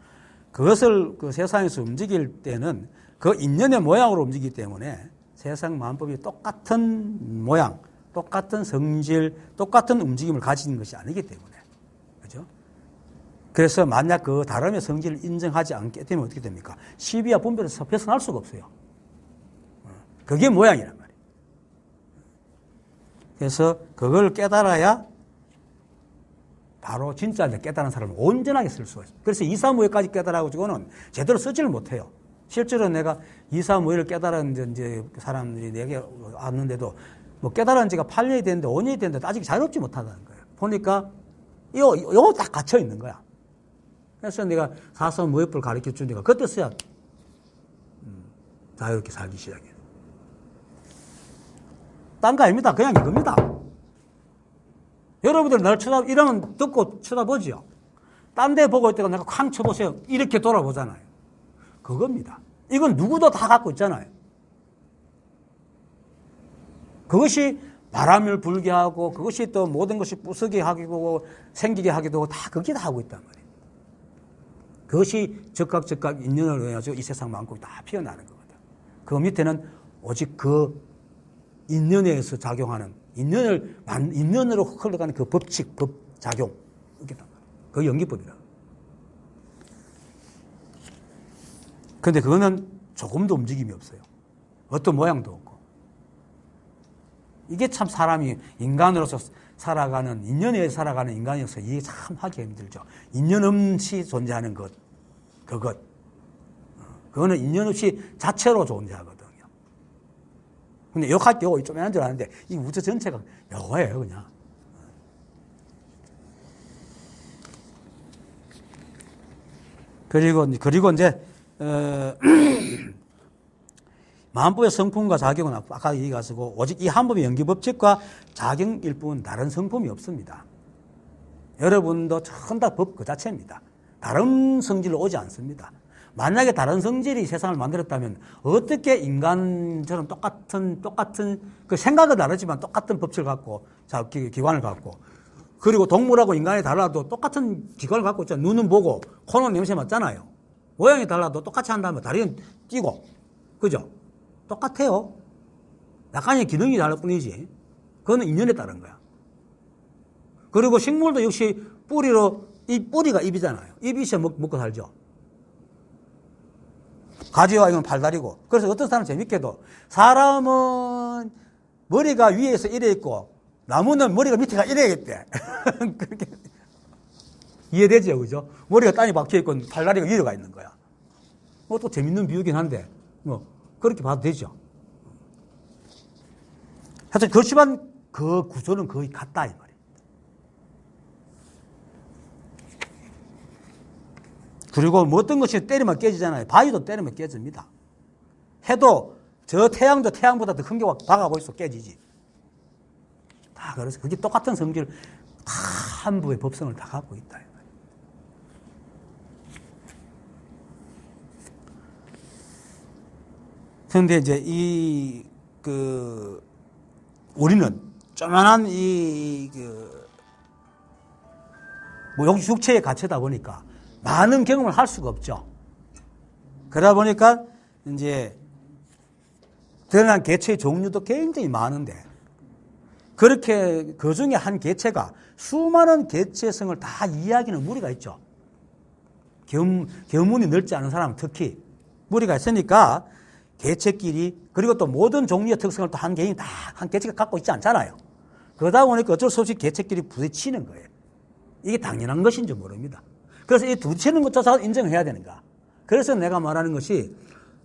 그것을 그 세상에서 움직일 때는 그 인연의 모양으로 움직이기 때문에 세상 만법이 똑같은 모양, 똑같은 성질, 똑같은 움직임을 가지는 것이 아니기 때문에. 그죠? 그래서 만약 그 다름의 성질을 인정하지 않게 되면 어떻게 됩니까? 시비와 분별에서 벗어날 수가 없어요. 그게 모양이란 말이에요. 그래서 그걸 깨달아야 바로 진짜 깨달은 사람을 온전하게 쓸 수가 있어요. 그래서 이사무예까지 깨달아가지고는 제대로 쓰지를 못해요. 실제로 내가 이사무예를 깨달은 이제 사람들이 내게 왔는데도 뭐 깨달은 지가 8년이 됐는데 5년이 됐는데 아직 자유롭지 못하다는 거예요. 보니까 이거 딱 갇혀 있는 거야. 그래서 내가 사사무예법을 가르쳐 주니까 그때서야 자유롭게 살기 시작해요. 딴 거 아닙니다. 그냥 이겁니다. 여러분들 날 이러면 듣고 쳐다보죠. 딴 데 보고 있다가 내가 쾅 쳐보세요. 이렇게 돌아보잖아요. 그겁니다. 이건 누구도 다 갖고 있잖아요. 그것이 바람을 불게 하고 그것이 또 모든 것이 부수게 하고 생기게 하기도 하고 다 그게 다 하고 있단 말이에요. 그것이 즉각 인연을 해가지고 이 세상 만국이 다 피어나는 거거든. 그 밑에는 오직 그 인연에 의해서 작용하는 인연으로 흘러가는 그 법칙, 법작용. 그 연기법이라. 그런데 그거는 조금도 움직임이 없어요. 어떤 모양도 없고. 이게 참 사람이 인간으로서 살아가는, 인연에 살아가는 인간이어서 이게 참 하기 힘들죠. 인연 없이 존재하는 것, 그것. 그거는 인연 없이 자체로 존재하거든요. 근데 욕할 게 좀 애는 줄 아는데, 이 우주 전체가 요거예요, 그냥. 그리고 이제, 마음법의 성품과 작용은 아까 얘기하시고, 오직 이 한법의 연기법칙과 작용일 뿐 다른 성품이 없습니다. 여러분도 전부 다 법 그 자체입니다. 다른 성질로 오지 않습니다. 만약에 다른 성질이 세상을 만들었다면 어떻게 인간처럼 똑같은 그 생각은 다르지만 똑같은 법칙을 갖고 기관을 갖고 그리고 동물하고 인간이 달라도 똑같은 기관을 갖고 있잖아요. 눈은 보고 코는 냄새 맡잖아요. 모양이 달라도 똑같이 한다면 다리는 뛰고 그죠? 똑같아요. 약간의 기능이 다를 뿐이지. 그거는 인연에 따른 거야. 그리고 식물도 역시 뿌리가 잎이잖아요. 잎이 있어야 먹고 살죠. 가지와 이건 팔다리고. 그래서 어떤 사람은 재밌게도 사람은 머리가 위에서 이래 있고 나무는 머리가 밑에가 이래야겠대. 그렇게 이해되죠, 그죠? 머리가 땅에 박혀 있고 팔다리가 위로 가 있는 거야. 또 재밌는 비유긴 한데 그렇게 봐도 되죠. 하여튼 그렇지만 그 구조는 거의 같다 이 말이에요. 그리고 뭐 어떤 것이 때리면 깨지잖아요. 바위도 때리면 깨집니다. 해도 저 태양도 태양보다 더 큰 게 박아고 있어 깨지지. 다 그래서 그게 똑같은 성질 다 한부의 법성을 다 갖고 있다. 그런데 이제 우리는 조만한 육체에 갇혀다 보니까 많은 경험을 할 수가 없죠. 그러다 보니까 이제 드러난 개체의 종류도 굉장히 많은데 그렇게 그 중에 한 개체가 수많은 개체성을 다 이해하기는 무리가 있죠. 견문이 넓지 않은 사람은 특히 무리가 있으니까 개체끼리 그리고 또 모든 종류의 특성을 또 한 개인이 다 한 개체가 갖고 있지 않잖아요. 그러다 보니까 어쩔 수 없이 개체끼리 부딪히는 거예요. 이게 당연한 것인지 모릅니다. 그래서 이 부딪히는 것조차 인정해야 되는가. 그래서 내가 말하는 것이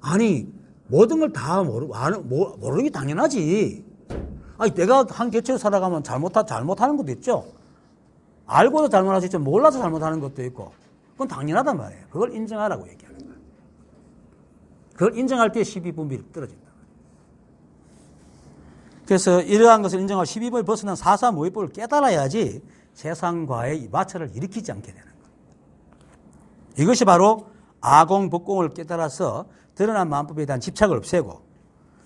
아니 모든 걸 다 모르는 게 당연하지. 아니 내가 한 개체로 살아가면 잘못하는 것도 있죠. 알고도 잘못할 수 있죠. 몰라서 잘못하는 것도 있고. 그건 당연하단 말이에요. 그걸 인정하라고 얘기하는 거예요. 그걸 인정할 때 12분별이 떨어진다. 그래서 이러한 것을 인정하고 12분을 벗어난 사사무의법을 깨달아야지 세상과의 마찰을 일으키지 않게 되는 거예요. 이것이 바로 아공법공을 깨달아서 드러난 마음법에 대한 집착을 없애고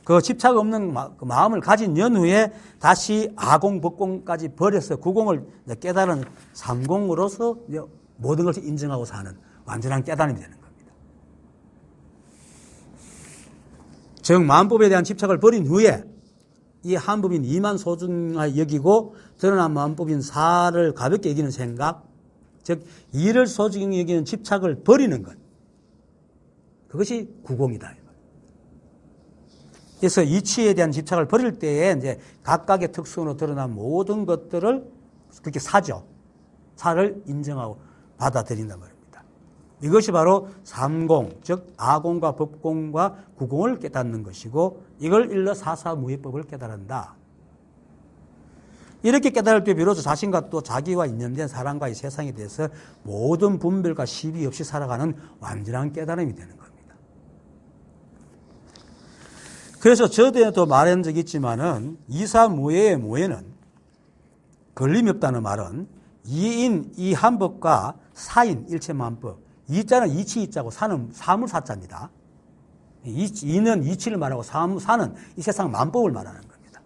그 집착 없는 마음을 가진 연후에 다시 아공법공까지 버려서 구공을 깨달은 삼공으로서 모든 것을 인정하고 사는 완전한 깨달음이 되는 겁니다. 즉 마음법에 대한 집착을 버린 후에 이 한법인 이만 소중하게 여기고 드러난 마음법인 사를 가볍게 여기는 생각, 즉 이를 소중히 여기는 집착을 버리는 것, 그것이 구공이다. 그래서 이치에 대한 집착을 버릴 때에 이제 각각의 특성으로 드러난 모든 것들을 그렇게 사죠. 사를 인정하고 받아들인단 말입니다. 이것이 바로 삼공, 즉 아공과 법공과 구공을 깨닫는 것이고 이걸 일러 사사무예법을 깨달은다. 이렇게 깨달을 때 비로소 자신과 또 자기와 인연된 사람과의 세상에 대해서 모든 분별과 시비 없이 살아가는 완전한 깨달음이 되는 겁니다. 그래서 저에도 말한 적이 있지만은 이사무예의 무예는 걸림이 없다는 말은 이인 이한법과 사인 일체만법, 이자는 이치 이자고 사는 사물사자입니다. 이는 이치를 말하고 사는 이 세상 만법을 말하는 겁니다.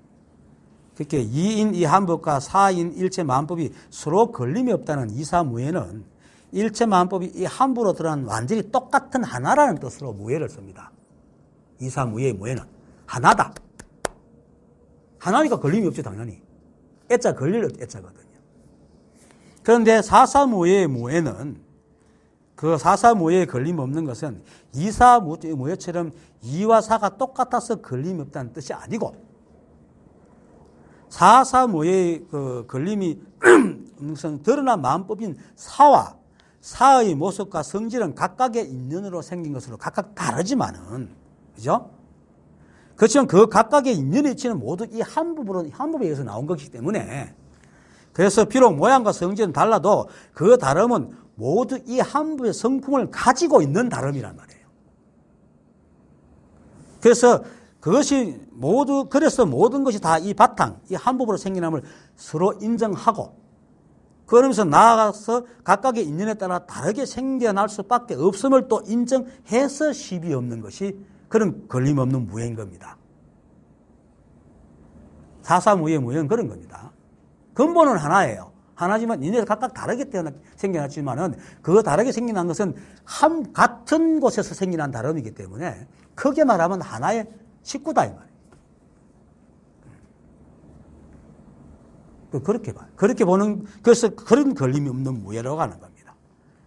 그렇게 이인 이한법과 사인 일체만법이 서로 걸림이 없다는 이사무예는 일체만법이 이 한부로 들어간 완전히 똑같은 하나라는 뜻으로 무예를 씁니다. 이사무예의 무예는 하나다. 하나니까 걸림이 없지 당연히. 애자 걸릴 애자거든요. 그런데 사사무예의 무예는 그 사사무예에 걸림 없는 것은 이사무예처럼 이와 사가 똑같아서 걸림이 없다는 뜻이 아니고 435의 그 걸림이 드러난 마음법인 사의 모습과 성질은 각각의 인연으로 생긴 것으로 각각 다르지만은, 그죠? 그렇지만 그 각각의 인연의 이치는 모두 이 한 부분에 의해서 나온 것이기 때문에, 그래서 비록 모양과 성질은 달라도 그 다름은 모두 이 한 부의 성품을 가지고 있는 다름이란 말이에요. 그래서 그래서 모든 것이 다 이 바탕, 이 한 부분으로 생긴함을 서로 인정하고, 그러면서 나아가서 각각의 인연에 따라 다르게 생겨날 수밖에 없음을 또 인정해서 시비 없는 것이 그런 걸림없는 무예인 겁니다. 435의 무예는 그런 겁니다. 근본은 하나예요. 하나지만 인연이 각각 다르게 생겨났지만은 그 다르게 생겨난 것은 같은 곳에서 생겨난 다름이기 때문에 크게 말하면 하나의 식구다 이 말이에요. 그렇게 봐요. 그렇게 보는, 그래서 그런 걸림이 없는 무예라고 하는 겁니다.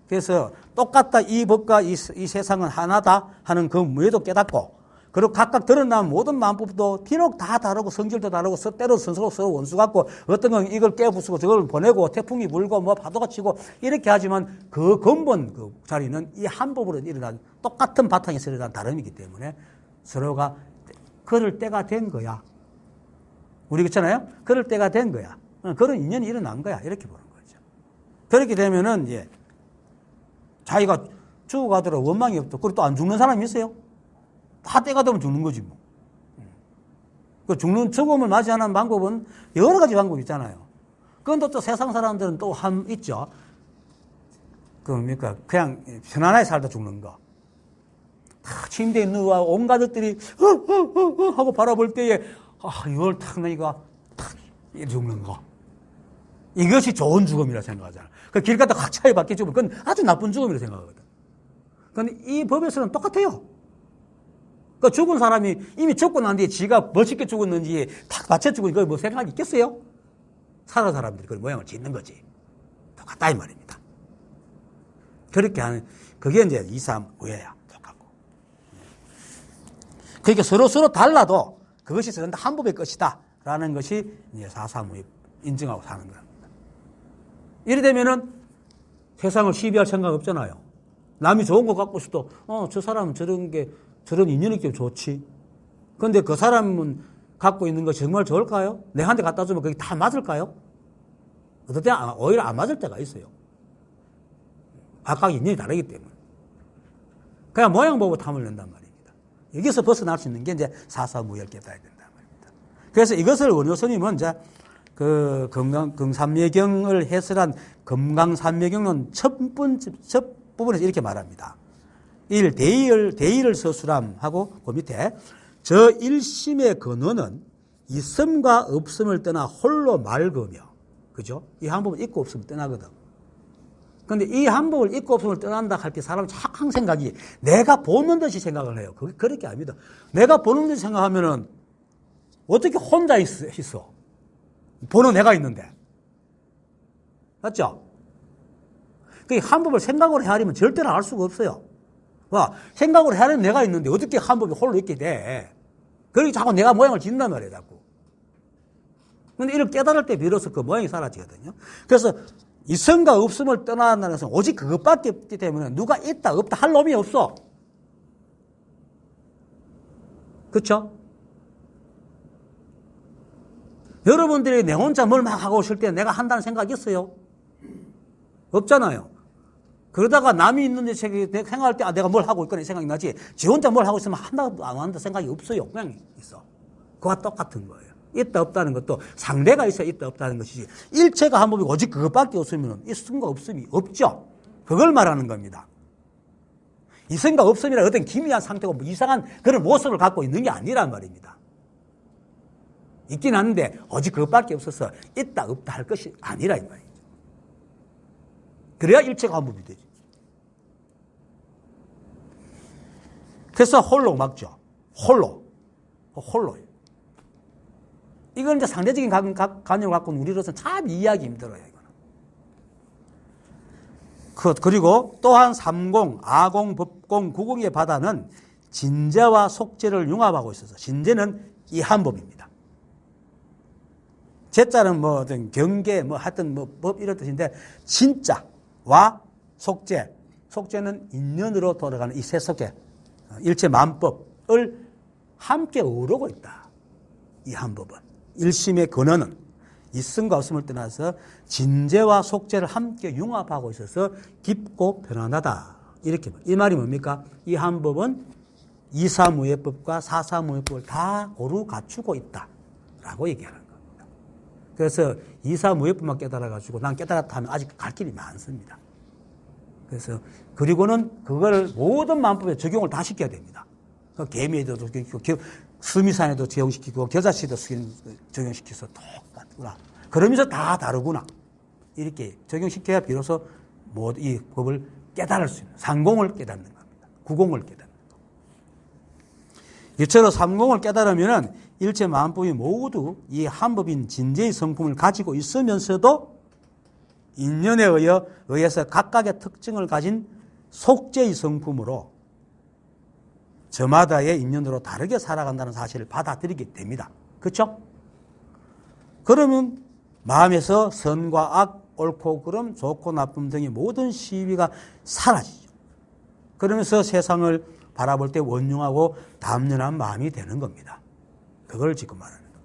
그래서 똑같다, 이 법과 이 세상은 하나다 하는 그 무예도 깨닫고, 그리고 각각 드러난 모든 마음법도 비록 다 다르고 성질도 다르고 때로 선수고 서로 원수 같고 어떤 건 이걸 깨부수고 저걸 보내고 태풍이 불고 뭐 파도가 치고 이렇게 하지만 그 근본 그 자리는 이 한 법으로 일어난 똑같은 바탕에서 일어난 다름이기 때문에 서로가 그럴 때가 된 거야. 우리 그렇잖아요? 그럴 때가 된 거야. 그런 인연이 일어난 거야. 이렇게 보는 거죠. 그렇게 되면은 이제 자기가 죽어가더라도 원망이 없고, 그리고 또 안 죽는 사람이 있어요? 다 때가 되면 죽는 거지 뭐. 그 죽음을 맞이하는 방법은 여러 가지 방법이 있잖아요. 그런데 또 세상 사람들은 또 있죠. 그러니까 그냥 편안하게 살다 죽는 거. 침대에 누워 온 가족들이 하고 바라볼 때에 이걸 탁 내가 탁 죽는 거. 이것이 좋은 죽음이라 생각하잖아. 그 길 가다 확 차에 박혀 죽으면 그건 아주 나쁜 죽음이라 생각하거든. 그런데 이 법에서는 똑같아요. 그 죽은 사람이 이미 죽고 난 뒤에 지가 멋있게 죽었는지 탁 받쳐 죽으니까 뭐 생각이 있겠어요? 살아 사람들이 그 모양을 짓는 거지. 똑같다 이 말입니다. 그렇게 하는, 그게 이제 2, 3, 5예야. 똑같고. 그러니까 서로 달라도 그것이 전부 한 법의 것이다. 라는 것이 이제 4, 3, 5에 인정하고 사는 겁니다. 이래 되면은 세상을 시비할 생각 없잖아요. 남이 좋은 거 갖고 있어도, 저 사람은 저런 인연이 있기 좋지. 그런데 그 사람은 갖고 있는 것이 정말 좋을까요? 내한테 갖다 주면 그게 다 맞을까요? 어떨 때 오히려 안 맞을 때가 있어요. 각각 인연이 다르기 때문에. 그냥 모양 보고 탐을 낸단 말입니다. 여기서 벗어날 수 있는 게 이제 4사무예를 깨달아야 된단 말입니다. 그래서 이것을 원효 스님은 이제 그 금삼매경을 해설한 금강삼매경론 첫 부분에서 이렇게 말합니다. 대의를 서술함하고 그 밑에 저 일심의 근원은 있음과 없음을 떠나 홀로 맑으며, 그죠? 이 한 법을 있고 없음을 떠나거든. 그런데 이 한 법을 있고 없음을 떠난다 할 때 사람은 착한 생각이 내가 보는 듯이 생각을 해요. 그렇게 아닙니다. 내가 보는 듯이 생각하면은 어떻게 혼자 있어? 보는 내가 있는데. 맞죠? 그 한 법을 생각으로 헤아리면 절대로 알 수가 없어요. 생각으로 헤아리면 내가 있는데 어떻게 한 법이 홀로 있게 돼? 그러니 자꾸 내가 모양을 짓는단 말이에요, 자꾸. 근데 이걸 깨달을 때 비로소 그 모양이 사라지거든요. 그래서 있음과 없음을 떠난다는 것은 오직 그것밖에 없기 때문에 누가 있다, 없다 할 놈이 없어. 그렇죠? 여러분들이 내 혼자 뭘 막 하고 오실 때 내가 한다는 생각이 있어요? 없잖아요. 그러다가 남이 있는데 생각할 때 내가 뭘 하고 있거나 생각이 나지, 지 혼자 뭘 하고 있으면 한다고 안 한다 생각이 없어요. 그냥 있어. 그와 똑같은 거예요. 있다 없다는 것도 상대가 있어야 있다 없다는 것이지, 일체가 한 법이 오직 그것밖에 없으면 있음과 없음이 없죠. 그걸 말하는 겁니다. 있음과 없음이라 어떤 기미한 상태고 뭐 이상한 그런 모습을 갖고 있는 게 아니란 말입니다. 있긴 한데 오직 그것밖에 없어서 있다 없다 할 것이 아니라 이 말이죠. 그래야 일체가 한 법이 되지. 그래서 홀로 막죠. 홀로예요. 이건 이제 상대적인 관념을 갖고는 우리로서는 참 이해하기 힘들어요, 이거는. 그리고 또한 삼공, 아공, 법공, 구공의 바다는 진재와 속재를 융합하고 있어서 진재는 이 한 법입니다. 제자는 뭐 어떤 경계 뭐 하여튼 뭐 법 이런 뜻인데 진짜와 속죄. 속죄는 인연으로 돌아가는 이 세 속죄. 일체 만법을 함께 어우르고 있다. 이 한 법은. 일심의 근원은 있음과 없음을 떠나서 진재와 속죄를 함께 융합하고 있어서 깊고 편안하다. 이렇게. 이 말이 뭡니까? 이 한 법은 이사무예법과 사사무예법을 다 고루 갖추고 있다. 라고 얘기하는 겁니다. 그래서 이사무예법만 깨달아가지고 난 깨달았다 하면 아직 갈 길이 많습니다. 그래서 그리고는 그걸 모든 만법에 적용을 다 시켜야 됩니다. 개미에도 적용시키고 수미산에도 적용시키고 겨자씨도 적용시켜서 똑같구나. 그러면서 다 다르구나. 이렇게 적용시켜야 비로소 이 법을 깨달을 수 있는 상공을 깨닫는 겁니다. 구공을 깨닫는 겁니다. 이처럼 삼공을 깨달으면 일체 만법이 모두 이 한 법인 진재의 성품을 가지고 있으면서도 인연에 의해서 각각의 특징을 가진 속죄의 성품으로 저마다의 인연으로 다르게 살아간다는 사실을 받아들이게 됩니다. 그렇죠? 그러면 마음에서 선과 악, 옳고 그름, 좋고 나쁨 등의 모든 시비가 사라지죠. 그러면서 세상을 바라볼 때 원흉하고 담연한 마음이 되는 겁니다. 그걸 지금 말하는 겁니다.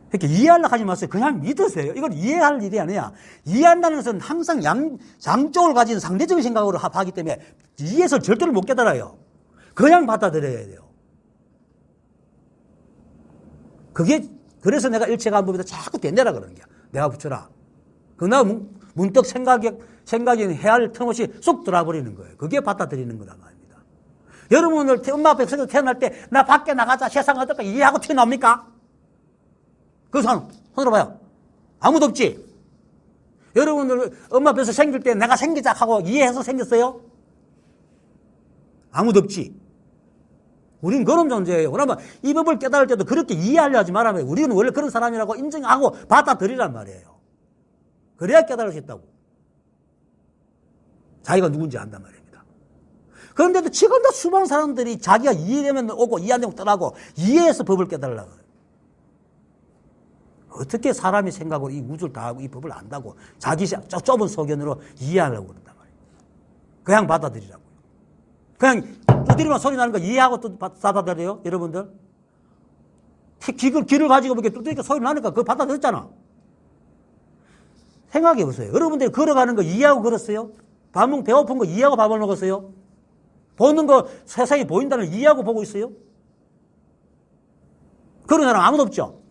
그러니까 이해하려고 하지 마세요. 그냥 믿으세요. 이걸 이해할 일이 아니야. 이해한다는 것은 항상 양쪽을 가진 상대적인 생각으로 하기 때문에 이해해서 절대로 못 깨달아요. 그냥 받아들여야 돼요. 그래서 내가 일체감법에다 자꾸 댄내라 그러는 거야. 내가 붙여라. 그러나 문득 생각이 헤아릴 틈 없이 쏙 들어버리는 거예요. 그게 받아들이는 거란 말입니다. 여러분들 엄마 앞에 태어날 때 나 밖에 나가자 세상 어떨까 이해하고 튀어나옵니까? 그 손 들어봐요. 아무도 없지? 여러분들 엄마 뱃에서 생길 때 내가 생기자 하고 이해해서 생겼어요? 아무도 없지? 우린 그런 존재예요. 그러면 이 법을 깨달을 때도 그렇게 이해하려 하지 말아요. 우리는 원래 그런 사람이라고 인정하고 받아들이란 말이에요. 그래야 깨달을 수 있다고. 자기가 누군지 안단 말입니다. 그런데도 지금도 수많은 사람들이 자기가 이해되면 오고 이해 안 되면 떠나고 이해해서 법을 깨달으려고 해요. 어떻게 사람이 생각으로 이 우주를 다 하고 이 법을 안다고 자기 좁은 소견으로 이해하려고 그런단 말이에요. 그냥 받아들이라고요. 그냥 두드리면 소리 나는 거 이해하고 또 받아들여요? 여러분들? 귀를 가지고 이렇게 두드리니까 소리 나니까 그거 받아들였잖아. 생각해 보세요. 여러분들이 걸어가는 거 이해하고 걸었어요? 배고픈 거 이해하고 밥을 먹었어요? 보는 거 세상이 보인다는 걸 이해하고 보고 있어요? 그런 사람 아무도 없죠?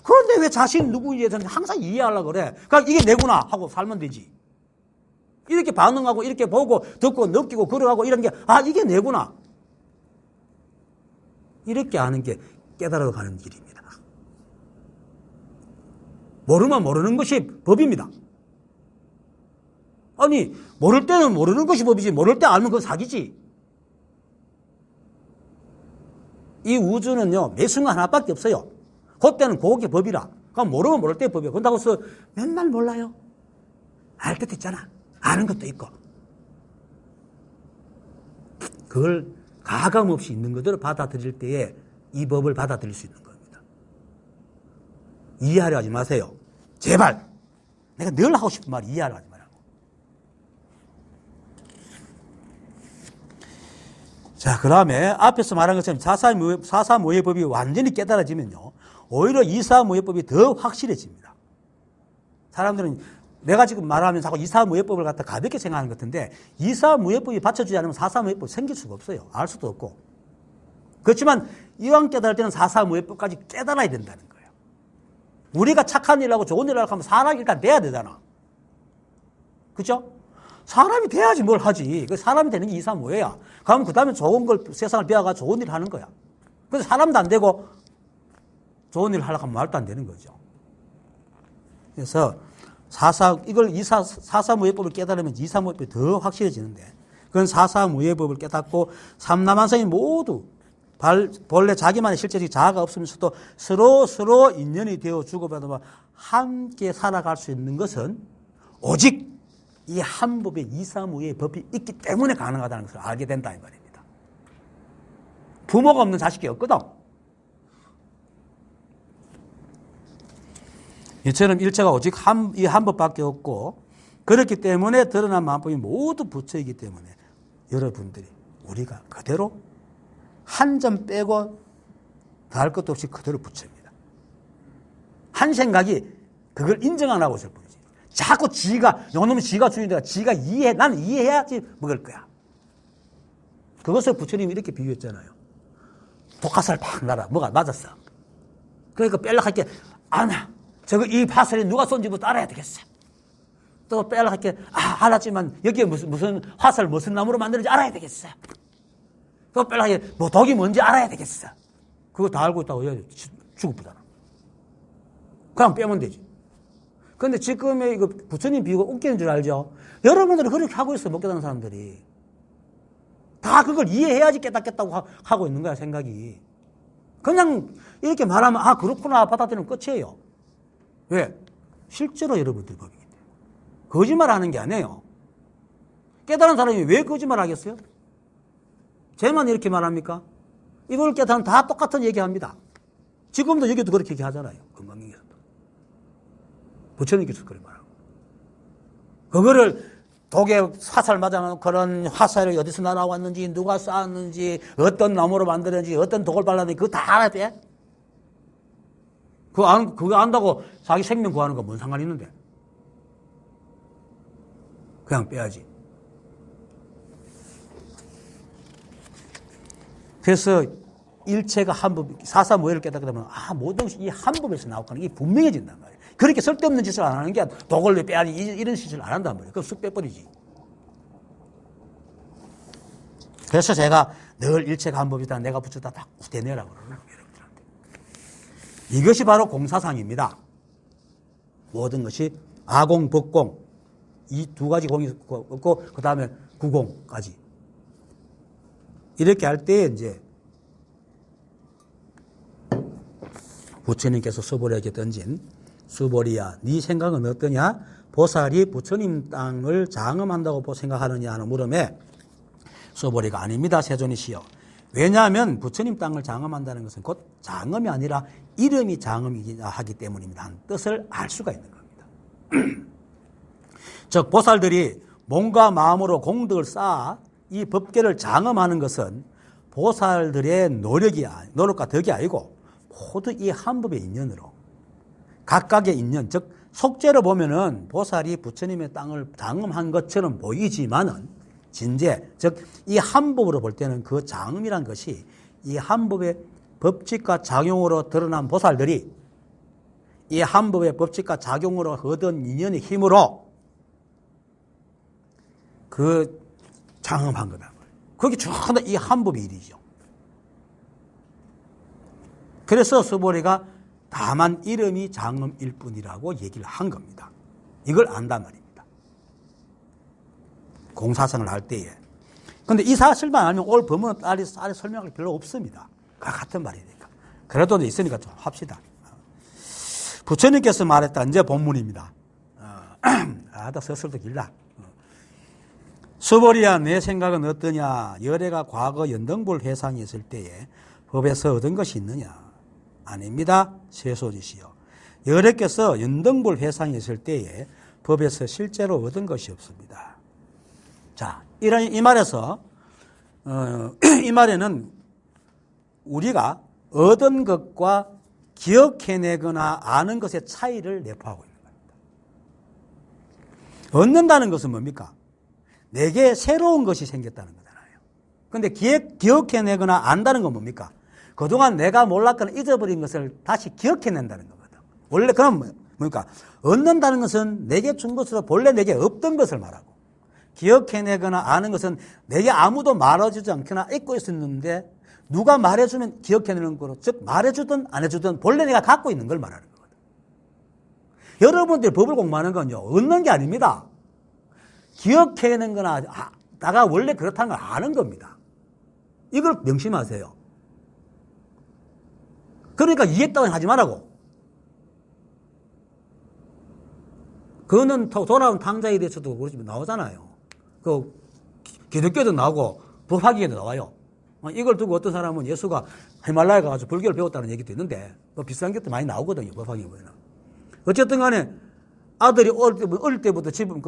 그런데 왜 자신 누구인지에 대해서는 항상 이해하려고 그래? 그러니까 이게 내구나 하고 살면 되지. 이렇게 반응하고 이렇게 보고 듣고 느끼고 걸어가고 이런 게 이게 내구나. 이렇게 하는 게 깨달아 가는 길입니다. 모르면 모르는 것이 법입니다. 아니 모를 때는 모르는 것이 법이지 모를 때 알면 그건 사기지. 이 우주는요 매순간 하나밖에 없어요. 그때는 그게 법이라. 그럼 모르면 모를 때 법이야. 그런다고 해서 맨날 몰라요. 알 때도 있잖아. 아는 것도 있고. 그걸 가감없이 있는 것들을 받아들일 때에 이 법을 받아들일 수 있는 겁니다. 이해하려 하지 마세요. 제발. 내가 늘 하고 싶은 말 이해하려 하지 말라고. 자, 그 다음에 앞에서 말한 것처럼 사사무예법이 완전히 깨달아지면요. 오히려 이사무예법이 더 확실해집니다. 사람들은 내가 지금 말하면서 자꾸 이사무예법을 갖다 가볍게 생각하는 것 같은데 이사무예법이 받쳐주지 않으면 사사무예법이 생길 수가 없어요. 알 수도 없고. 그렇지만 이왕 깨달을 때는 사사무예법까지 깨달아야 된다는 거예요. 우리가 착한 일을 하고 좋은 일을 하고 하면 사람이 일단 돼야 되잖아. 그렇죠? 사람이 돼야지 뭘 하지. 사람이 되는 게 이사무예야. 그러면 그 다음에 좋은 걸 세상을 배워가 좋은 일을 하는 거야. 그래서 사람도 안 되고 좋은 일을 하려고 하면 말도 안 되는 거죠. 그래서 사사무예법을 깨달으면 이사무예법이 더 확실해지는데 그건 사사무예법을 깨닫고 삼남한성이 모두 본래 자기만의 실제적 자아가 없으면서도 서로 인연이 되어 주고받으며 함께 살아갈 수 있는 것은 오직 이 한 법의 이사무예의 법이 있기 때문에 가능하다는 것을 알게 된다 이 말입니다. 부모가 없는 자식이 없거든. 이처럼 일체가 오직 이 한 법밖에 없고 그렇기 때문에 드러난 만법이 모두 부처이기 때문에 여러분들이 우리가 그대로 한 점 빼고 더할 것도 없이 그대로 부처입니다. 한 생각이 그걸 인정 안 하고 있을 뿐이지. 자꾸 지가 요놈은 지가 주인이다. 지가 나는 이해해야지 먹을 거야. 그것을 부처님이 이렇게 비유했잖아요. 독화살 팍 날아. 뭐가 맞았어. 그러니까 뺄락 할게 저거 이 화살이 누가 쏜지부터 알아야 되겠어. 또 뺄락 할게 알았지만 여기에 무슨 화살 무슨 나무로 만드는지 알아야 되겠어. 또 뺄락 할게 뭐 독이 뭔지 알아야 되겠어. 그거 다 알고 있다고 죽을쁘잖아. 그냥 빼면 되지. 그런데 지금의 이거 부처님 비유가 웃기는 줄 알죠? 여러분들은 그렇게 하고 있어, 못 깨닫는 사람들이. 다 그걸 이해해야지 깨닫겠다고 하고 있는 거야, 생각이. 그냥 이렇게 말하면, 그렇구나, 받아들이면 끝이에요. 왜? 실제로 여러분들이 법이기 때문에. 거짓말 하는 게 아니에요. 깨달은 사람이 왜 거짓말 하겠어요? 쟤만 이렇게 말합니까? 이걸 깨달으면 다 똑같은 얘기 합니다. 지금도 여기도 그렇게 얘기하잖아요. 건강경에서도. 부처님께서 그렇게 말하고. 그거를 독에 화살 맞아놓은 그런 화살이 어디서 날아왔는지, 누가 쐈는지, 어떤 나무로 만들었는지, 어떤 독을 발랐는지, 그거 다 알아야 돼? 그거 안다고 자기 생명 구하는 거 뭔 상관이 있는데? 그냥 빼야지. 그래서 일체가 한 법, 사사무예를 깨닫게 되면, 모든 것이 이 한 법에서 나오는 게 분명해진단 말이에요. 그렇게 쓸데없는 짓을 안 하는 게 독을 빼야지 이런 짓을 안 한단 말이에요. 그럼 쑥 빼버리지. 그래서 제가 늘 일체가 한 법이다. 내가 붙였다. 딱 우대내라고 그러는 여러분들한테. 이것이 바로 공사상입니다. 모든 것이 아공, 법공. 이 두 가지 공이 없고, 그 다음에 구공까지. 이렇게 할 때 이제 부처님께서 수보리에게 던진 수보리야, 네 생각은 어떠냐? 보살이 부처님 땅을 장엄한다고 생각하느냐 하는 물음에 수보리가 아닙니다. 세존이시여. 왜냐하면 부처님 땅을 장엄한다는 것은 곧 장엄이 아니라 이름이 장엄이기나 하기 때문입니다. 한 뜻을 알 수가 있는 겁니다. 즉 보살들이 몸과 마음으로 공덕을 쌓아 이 법계를 장엄하는 것은 보살들의 노력과 덕이 아니고 모두 이 한 법의 인연으로 각각의 인연, 즉 속죄로 보면은 보살이 부처님의 땅을 장엄한 것처럼 보이지만은 진재, 즉 이 한 법으로 볼 때는 그 장엄이란 것이 이 한 법의 법칙과 작용으로 드러난 보살들이 이 한 법의 법칙과 작용으로 얻은 인연의 힘으로 그 장엄한 거다. 그게 전부 이 한 법의 일이죠. 그래서 수보리가 다만 이름이 장엄일 뿐이라고 얘기를 한 겁니다. 이걸 안단 말입니다. 공사성을 할 때에. 그런데 이 사실만 알면 올 법문은 딸이 설명할 필요 없습니다. 같은 말이니까. 그래도 있으니까 좀 합시다. 부처님께서 말했다. 이제 본문입니다. 서술도 길다. 수보리야, 내 생각은 어떠냐? 열애가 과거 연등불 회상이 있을 때에 법에서 얻은 것이 있느냐? 아닙니다. 세소지시여. 열애께서 연등불 회상이 있을 때에 법에서 실제로 얻은 것이 없습니다. 자, 이 말에서 이 말에는 우리가 얻은 것과 기억해내거나 아는 것의 차이를 내포하고 있는 겁니다. 얻는다는 것은 뭡니까? 내게 새로운 것이 생겼다는 거잖아요. 그런데 기억해내거나 안다는 건 뭡니까? 그동안 내가 몰랐거나 잊어버린 것을 다시 기억해낸다는 거거든. 원래 그럼 뭡니까? 얻는다는 것은 내게 준 것으로 본래 내게 없던 것을 말하고, 기억해내거나 아는 것은 내게 아무도 말해주지 않거나 잊고 있었는데 누가 말해주면 기억해내는 거로, 즉 말해주든 안 해주든 본래 내가 갖고 있는 걸 말하는 거거든. 여러분들이 법을 공부하는 건요, 얻는 게 아닙니다. 기억해내는 거나 내가 원래 그렇다는 걸 아는 겁니다. 이걸 명심하세요. 그러니까 이해했다고 하지 말라고. 그거는 돌아온 탕자에 대해서도 그렇지만 나오잖아요. 그 기독교도 나오고 법화기에도 나와요. 이걸 두고 어떤 사람은 예수가 히말라야 가서 불교를 배웠다는 얘기도 있는데 뭐 비슷한 것도 많이 나오거든요. 법화기에 보면. 어쨌든 간에 아들이 어릴 때부터 집을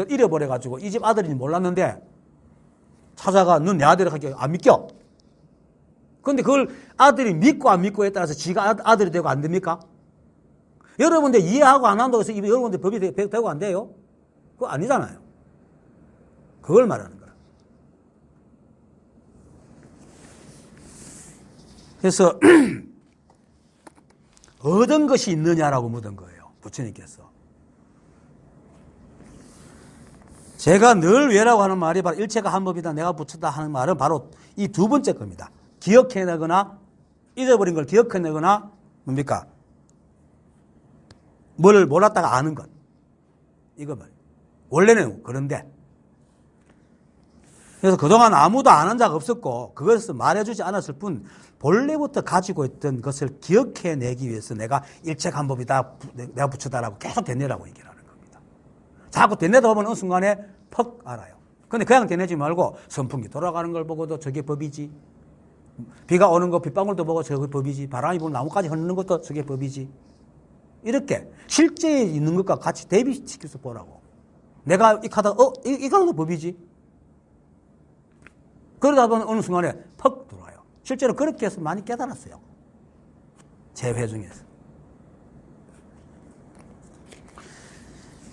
잃어버려가지고 이 집 아들인지 몰랐는데 찾아가 넌 내 아들을 하게 안 믿겨? 근데 그걸 아들이 믿고 안 믿고에 따라서 지가 아들이 되고 안 됩니까? 여러분들 이해하고 안 한다고 해서 여러분들 법이 되고 안 돼요? 그거 아니잖아요. 그걸 말하는 거야. 그래서 얻은 것이 있느냐라고 묻은 거예요. 부처님께서. 제가 늘 왜라고 하는 말이 바로 일체가 한 법이다. 내가 부처다 하는 말은 바로 이 두 번째 겁니다. 기억해내거나 잊어버린 걸 기억해내거나 뭡니까? 뭘 몰랐다가 아는 것. 이거만. 원래는 그런데. 그래서 그동안 아무도 아는 자가 없었고 그것을 말해주지 않았을 뿐 본래부터 가지고 있던 것을 기억해내기 위해서 내가 일체가 한 법이다. 내가 부처다라고 계속 되뇌라고 얘기를 하는 겁니다. 자꾸 되뇌다 보면 어느 순간에 퍽 알아요. 근데 그냥 되뇌지 말고 선풍기 돌아가는 걸 보고도 저게 법이지. 비가 오는 거 빗방울도 보고 저게 법이지. 바람이 불면 나무까지 흐르는 것도 저게 법이지. 이렇게 실제에 있는 것과 같이 대비시켜서 보라고. 내가 하다가 이거는 법이지. 그러다 보면 어느 순간에 퍽 들어와요. 실제로 그렇게 해서 많이 깨달았어요. 제 회 중에서.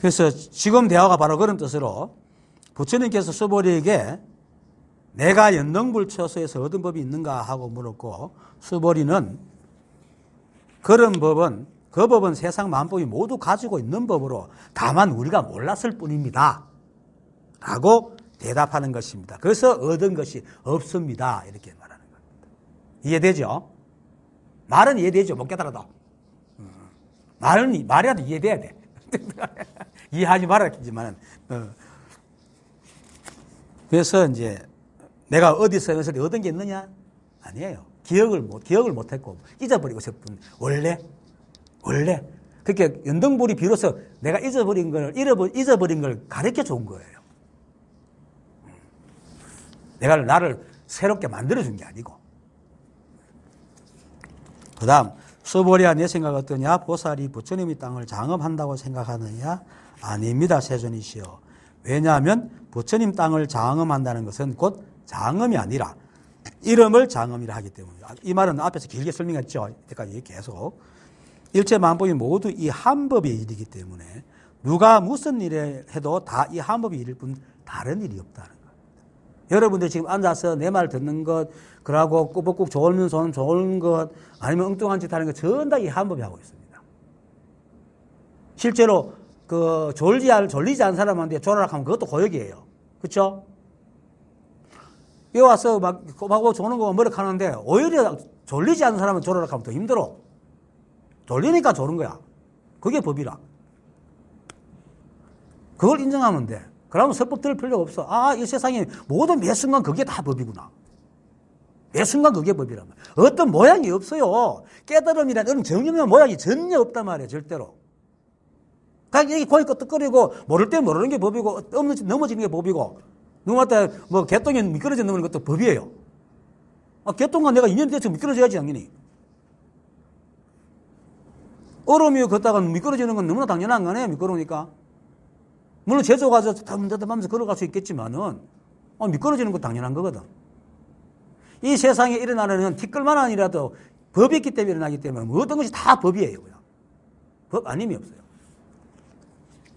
그래서 지금 대화가 바로 그런 뜻으로 부처님께서 수보리에게 내가 연등불처소에서 얻은 법이 있는가 하고 물었고 수보리는 그런 법은 그 법은 세상 만법이 모두 가지고 있는 법으로 다만 우리가 몰랐을 뿐입니다. 라고 대답하는 것입니다. 그래서 얻은 것이 없습니다. 이렇게 말하는 겁니다. 이해되죠? 말은 이해되죠. 못 깨달아도. 말이라도 이해돼야 돼. 이해하지 말아야겠지만. 그래서 이제 내가 어디서 얻은 게 있느냐? 아니에요. 기억을 못했고 잊어버리고 싶은 원래. 그렇게 연등불이 비로소 내가 잊어버린 걸 가르쳐 준 거예요. 내가 나를 새롭게 만들어준 게 아니고. 그 다음, 수보리야, 내 생각 어떠냐? 보살이 부처님이 땅을 장엄한다고 생각하느냐? 아닙니다, 세존이시여. 왜냐하면 부처님 땅을 장엄한다는 것은 곧 장엄이 아니라 이름을 장엄이라 하기 때문입니다. 이 말은 앞에서 길게 설명했죠. 이때까지 계속. 일체 만법이 모두 이 한 법의 일이기 때문에 누가 무슨 일을 해도 다 이 한 법의 일일 뿐 다른 일이 없다는 겁니다. 여러분들 지금 앉아서 내 말 듣는 것, 그러고 꾸벅꾸벅 졸면 손 졸는 것, 아니면 엉뚱한 짓 하는 것, 전 다 이 한 법이 하고 있습니다. 실제로 졸리지 않은 사람한테 졸아라 하면 그것도 고역이에요. 그렇죠? 여기 와서 막 꼬박꼬박 조는 거 머쓱하는데 오히려 졸리지 않은 사람은 졸아라 하면 더 힘들어. 졸리니까 조는 거야. 그게 법이라. 그걸 인정하면 돼. 그러면 설법 들을 필요가 없어. 이 세상에 모든 매 순간 그게 다 법이구나. 매 순간 그게 법이란 말이야. 어떤 모양이 없어요. 깨달음이라는 정념의 모양이 전혀 없단 말이에요. 절대로. 여기 고이 끄떡거리고 모를 때 모르는 게 법이고 넘어지는 게 법이고 누구한테 개똥이 미끄러져 넘는 것도 법이에요. 개똥과 내가 인연이 돼서 미끄러져야지 당연히. 얼음이 걷다가 미끄러지는 건 너무나 당연한 거네. 미끄러우니까. 물론 제조 가서 덤덤하면서 걸어갈 수 있겠지만은 미끄러지는 건 당연한 거거든. 이 세상에 일어나는 티끌만 아니라도 법이 있기 때문에 일어나기 때문에 모든 것이 다 법이에요. 그냥. 법 아님이 없어요.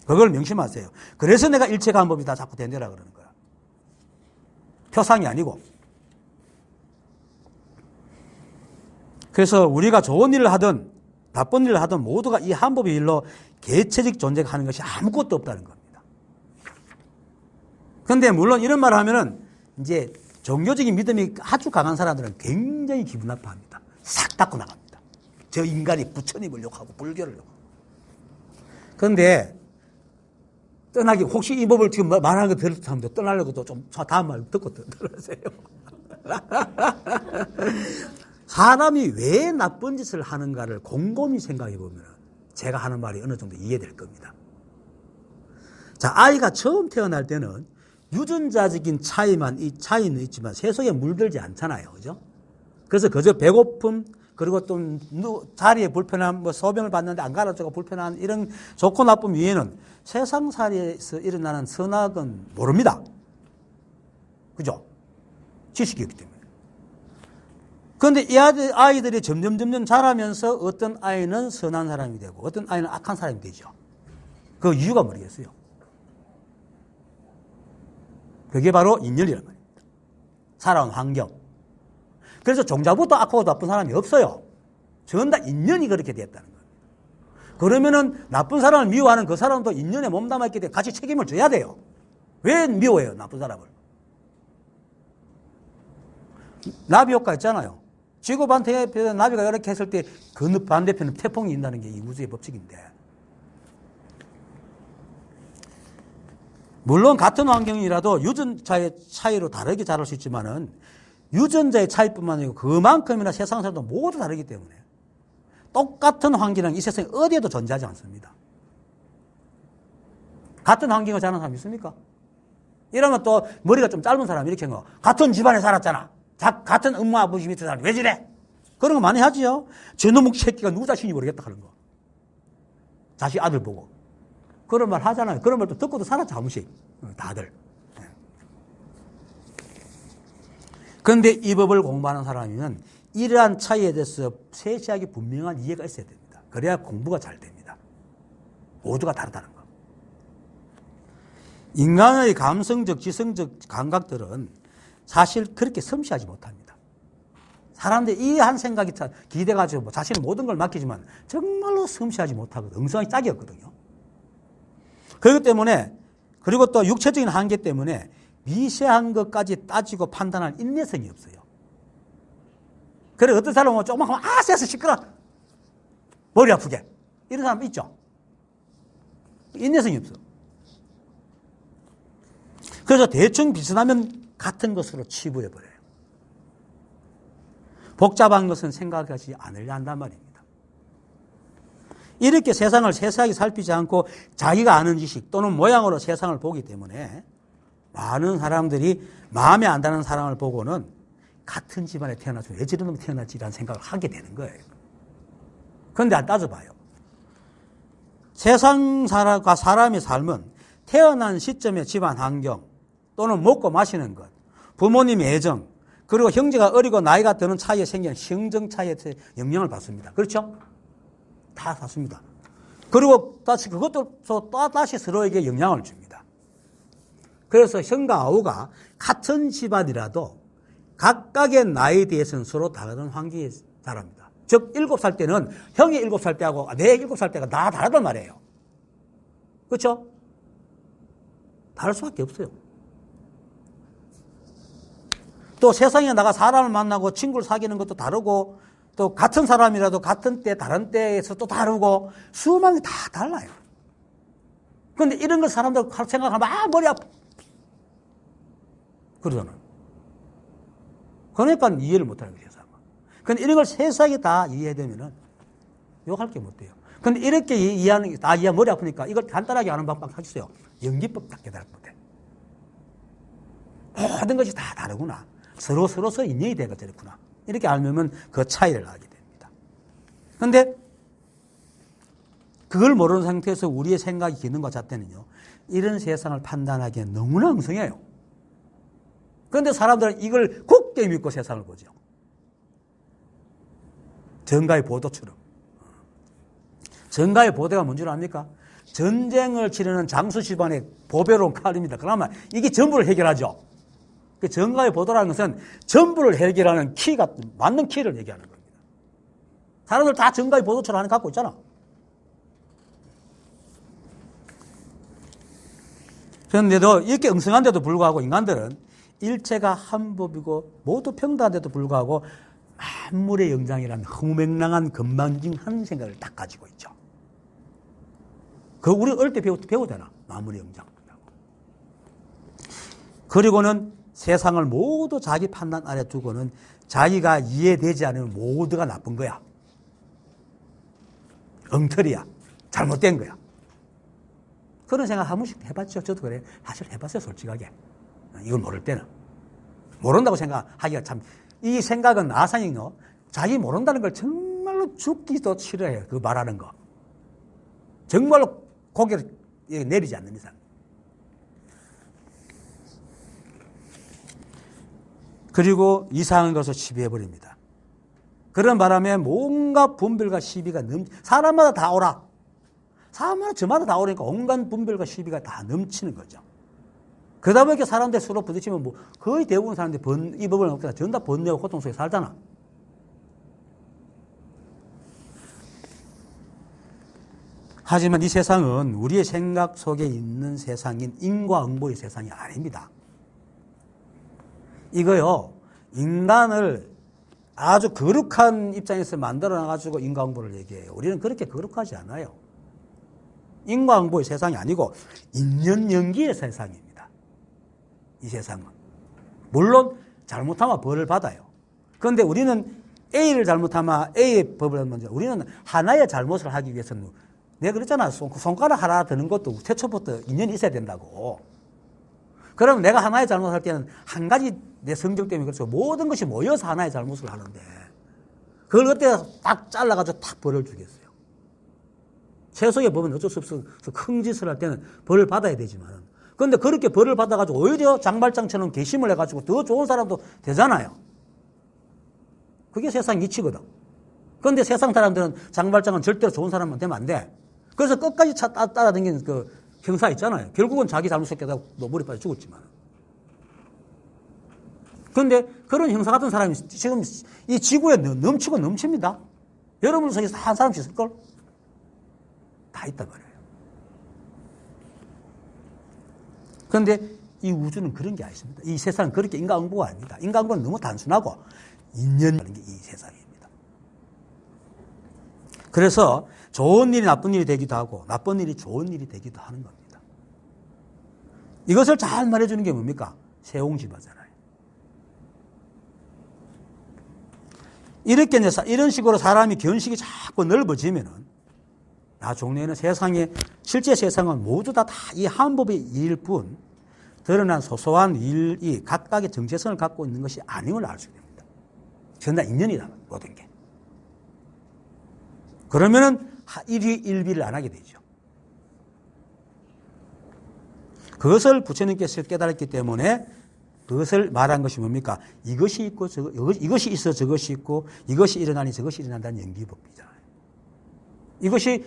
그걸 명심하세요. 그래서 내가 일체가 한 법이 다 자꾸 된대라 그러는 거야. 표상이 아니고. 그래서 우리가 좋은 일을 하든 나쁜 일을 하든 모두가 이 한 법의 일로 개체적 존재가 하는 것이 아무것도 없다는 겁니다. 그런데 물론 이런 말을 하면은 이제 종교적인 믿음이 아주 강한 사람들은 굉장히 기분 나빠합니다. 싹 닫고 나갑니다. 저 인간이 부처님을 욕하고 불교를 욕하고. 그런데 떠나기 혹시 이 법을 지금 말하는 거 들을 사람도 떠나려고도 좀 다음 말 듣고 들으세요. 사람이 왜 나쁜 짓을 하는가를 곰곰이 생각해 보면 제가 하는 말이 어느 정도 이해될 겁니다. 자, 아이가 처음 태어날 때는 유전자적인 차이는 있지만 세속에 물들지 않잖아요. 그죠? 그래서 그저 배고픔, 그리고 좀 자리에 불편한 뭐 소변을 봤는데 안 갈아주고 불편한 이런 좋고 나쁨 위에는 세상살이에서 일어나는 선악은 모릅니다. 그죠? 지식이 없기 때문에. 그런데 이 아이들이 점점 자라면서 어떤 아이는 선한 사람이 되고 어떤 아이는 악한 사람이 되죠. 그 이유가 모르겠어요. 그게 바로 인연이란 말입니다. 살아온 환경. 그래서 종자부터 악하고 나쁜 사람이 없어요. 전부 다 인연이 그렇게 됐다는 거예요. 그러면은 나쁜 사람을 미워하는 그 사람도 인연에 몸담았기 때문에 같이 책임을 져야 돼요. 왜 미워해요, 나쁜 사람을? 나비 효과 있잖아요. 지구 반대편에 나비가 이렇게 했을 때 그 반대편은 태풍이 인다는 게 이 우주의 법칙인데. 물론 같은 환경이라도 유전자의 차이로 다르게 자랄 수 있지만은 유전자의 차이뿐만 아니고 그만큼이나 세상 사람도 모두 다르기 때문에 똑같은 환경은 이 세상에 어디에도 존재하지 않습니다. 같은 환경을 자란 사람 있습니까? 이러면 또 머리가 좀 짧은 사람 이렇게 한 거. 같은 집안에 살았잖아. 같은 엄마 아버지 밑에 살아. 왜 저래? 그런 거 많이 하지요. 저놈의 새끼가 누구 자신인지 모르겠다 하는 거. 자식 아들 보고. 그런 말 하잖아요. 그런 말도 듣고도 살았죠, 한 번씩. 다들. 그런데 이 법을 공부하는 사람이면 이러한 차이에 대해서 세세하게 분명한 이해가 있어야 됩니다. 그래야 공부가 잘 됩니다. 모두가 다르다는 거. 인간의 감성적, 지성적 감각들은 사실 그렇게 섬세하지 못합니다. 사람들이 이 한 생각이 기대가지고 뭐 자신의 모든 걸 맡기지만 정말로 섬세하지 못하거든요. 엉성하게 짝이 없거든요. 그렇기 때문에 그리고 또 육체적인 한계 때문에 미세한 것까지 따지고 판단할 인내성이 없어요. 그래 어떤 사람은 조금만 하면 쎄서 시끄러 머리 아프게 이런 사람 있죠. 인내성이 없어. 그래서 대충 비슷하면 같은 것으로 치부해버려요. 복잡한 것은 생각하지 않으려 한단 말입니다. 이렇게 세상을 세세하게 살피지 않고 자기가 아는 지식 또는 모양으로 세상을 보기 때문에 많은 사람들이 마음에 안 드는 사람을 보고는 같은 집안에 태어나서 왜 저런 놈이 태어났지라는 생각을 하게 되는 거예요. 그런데 안 따져봐요. 세상 사람과 사람의 삶은 태어난 시점의 집안 환경 또는 먹고 마시는 것, 부모님의 애정, 그리고 형제가 어리고 나이가 드는 차이에 생기는 형정 차이에 영향을 받습니다. 그렇죠? 다 받습니다. 그리고 다시 그것도 다시 서로에게 영향을 줍니다. 그래서 형과 아우가 같은 집안이라도 각각의 나이에 대해서는 서로 다른 환경에 자랍니다. 즉 7살 때는 형이 7살 때하고 내 7살 때가 다 다르단 말이에요. 그렇죠? 다를 수밖에 없어요. 또 세상에 나가 사람을 만나고 친구를 사귀는 것도 다르고 또 같은 사람이라도 같은 때 다른 때에서 또 다르고 수많은 게 다 달라요. 그런데 이런 걸 사람들 생각하면 머리 아파 그러잖아요. 그러니까 이해를 못하는 거예요. 그런데 이런 걸 세세하게 다 이해되면은 욕할 게 못 돼요. 그런데 이렇게 이해하는 게 다 이해 머리 아프니까 이걸 간단하게 하는 방법 해주세요. 연기법 딱 깨달을 못 해. 모든 것이 다 다르구나. 서로서 인연이 되겠구나. 이렇게 알면 그 차이를 알게 됩니다. 그런데 그걸 모르는 상태에서 우리의 생각이 기능과 잣대는요. 이런 세상을 판단하기엔 너무나 엉성해요. 그런데 사람들은 이걸 굳게 믿고 세상을 보죠. 전가의 보도처럼. 전가의 보도가 뭔 줄 압니까? 전쟁을 치르는 장수 집안의 보배로운 칼입니다. 그러면 이게 전부를 해결하죠. 그 전가의 보도라는 것은 전부를 해결하는 키가 맞는 키를 얘기하는 겁니다. 사람들 다 전가의 보도처럼 하는 거 갖고 있잖아. 그런데도 이렇게 엉성한데도 불구하고 인간들은 일체가 한 법이고 모두 평등한데도 불구하고 만물의 영장이라는 허무맹랑한 건방진한 생각을 딱 가지고 있죠. 그 우리 어릴 때 배우잖아. 만물의 영장. 그리고는 세상을 모두 자기 판단 아래 두고는 자기가 이해되지 않으면 모두가 나쁜 거야. 엉터리야. 잘못된 거야. 그런 생각 한 번씩 해봤죠. 저도 그래. 사실 해봤어요. 솔직하게. 이걸 모를 때는. 모른다고 생각하기가 참. 이 생각은 아상이요. 자기 모른다는 걸 정말로 죽기도 싫어해요. 그 말하는 거. 정말로 고개를 내리지 않는 이상. 그리고 이상한 것을 시비해버립니다. 그런 바람에 뭔가 분별과 시비가 사람마다 다 오라. 사람마다 저마다 다 오니까 온갖 분별과 시비가 다 넘치는 거죠. 그러다 보니까 사람들 서로 부딪히면 뭐 거의 대부분 사람들이 이 법을 넘기다 전부 다 번뇌와 고통 속에 살잖아. 하지만 이 세상은 우리의 생각 속에 있는 세상인 인과응보의 세상이 아닙니다. 이거요, 인간을 아주 거룩한 입장에서 만들어놔가지고 인과응보를 얘기해요. 우리는 그렇게 거룩하지 않아요. 인과응보의 세상이 아니고 인연연기의 세상입니다. 이 세상은. 물론 잘못하면 벌을 받아요. 그런데 우리는 A를 잘못하면 A의 법을 먼저, 우리는 하나의 잘못을 하기 위해서는, 내가 그랬잖아. 손가락 하나 드는 것도 태초부터 인연이 있어야 된다고. 그럼 내가 하나의 잘못을 할 때는 한 가지 내 성격 때문에 그렇죠. 모든 것이 모여서 하나의 잘못을 하는데 그걸 그때 딱 잘라가지고 탁 벌을 주겠어요. 세속의 법은 어쩔 수 없어. 큰 짓을 할 때는 벌을 받아야 되지만, 그런데 그렇게 벌을 받아가지고 오히려 장발장처럼 개심을 해가지고 더 좋은 사람도 되잖아요. 그게 세상 이치거든. 그런데 세상 사람들은 장발장은 절대로 좋은 사람만 되면 안 돼. 그래서 끝까지 따라다니는 그 형사 있잖아요. 결국은 자기 잘못을 깨닫고 머리 빠져 죽었지만. 그런데 그런 형사 같은 사람이 지금 이 지구에 넘치고 넘칩니다. 여러분 속에서 한 사람씩 있을걸? 다 있단 말이에요. 그런데 이 우주는 그런 게 아닙니다. 이 세상은 그렇게 인과응보가 아닙니다. 인과응보는 너무 단순하고 인연이라는 게 이 세상입니다. 그래서 좋은 일이 나쁜 일이 되기도 하고 나쁜 일이 좋은 일이 되기도 하는 겁니다. 이것을 잘 말해주는 게 뭡니까? 세옹지마잖아요. 이런 식으로 사람이 견식이 자꾸 넓어지면은 나중에는 세상에, 실제 세상은 모두 다 이 한 법의 일일 뿐 드러난 소소한 일이 각각의 정체성을 갖고 있는 것이 아님을 알 수 됩니다. 전부 다 인연이다, 모든 게. 그러면은 일비를 안 하게 되죠. 그것을 부처님께서 깨달았기 때문에 그것을 말한 것이 뭡니까? 이것이 있고 이것이 있어 저것이 있고 이것이 일어나니 저것이 일어난다는 연기법이잖아요. 이것이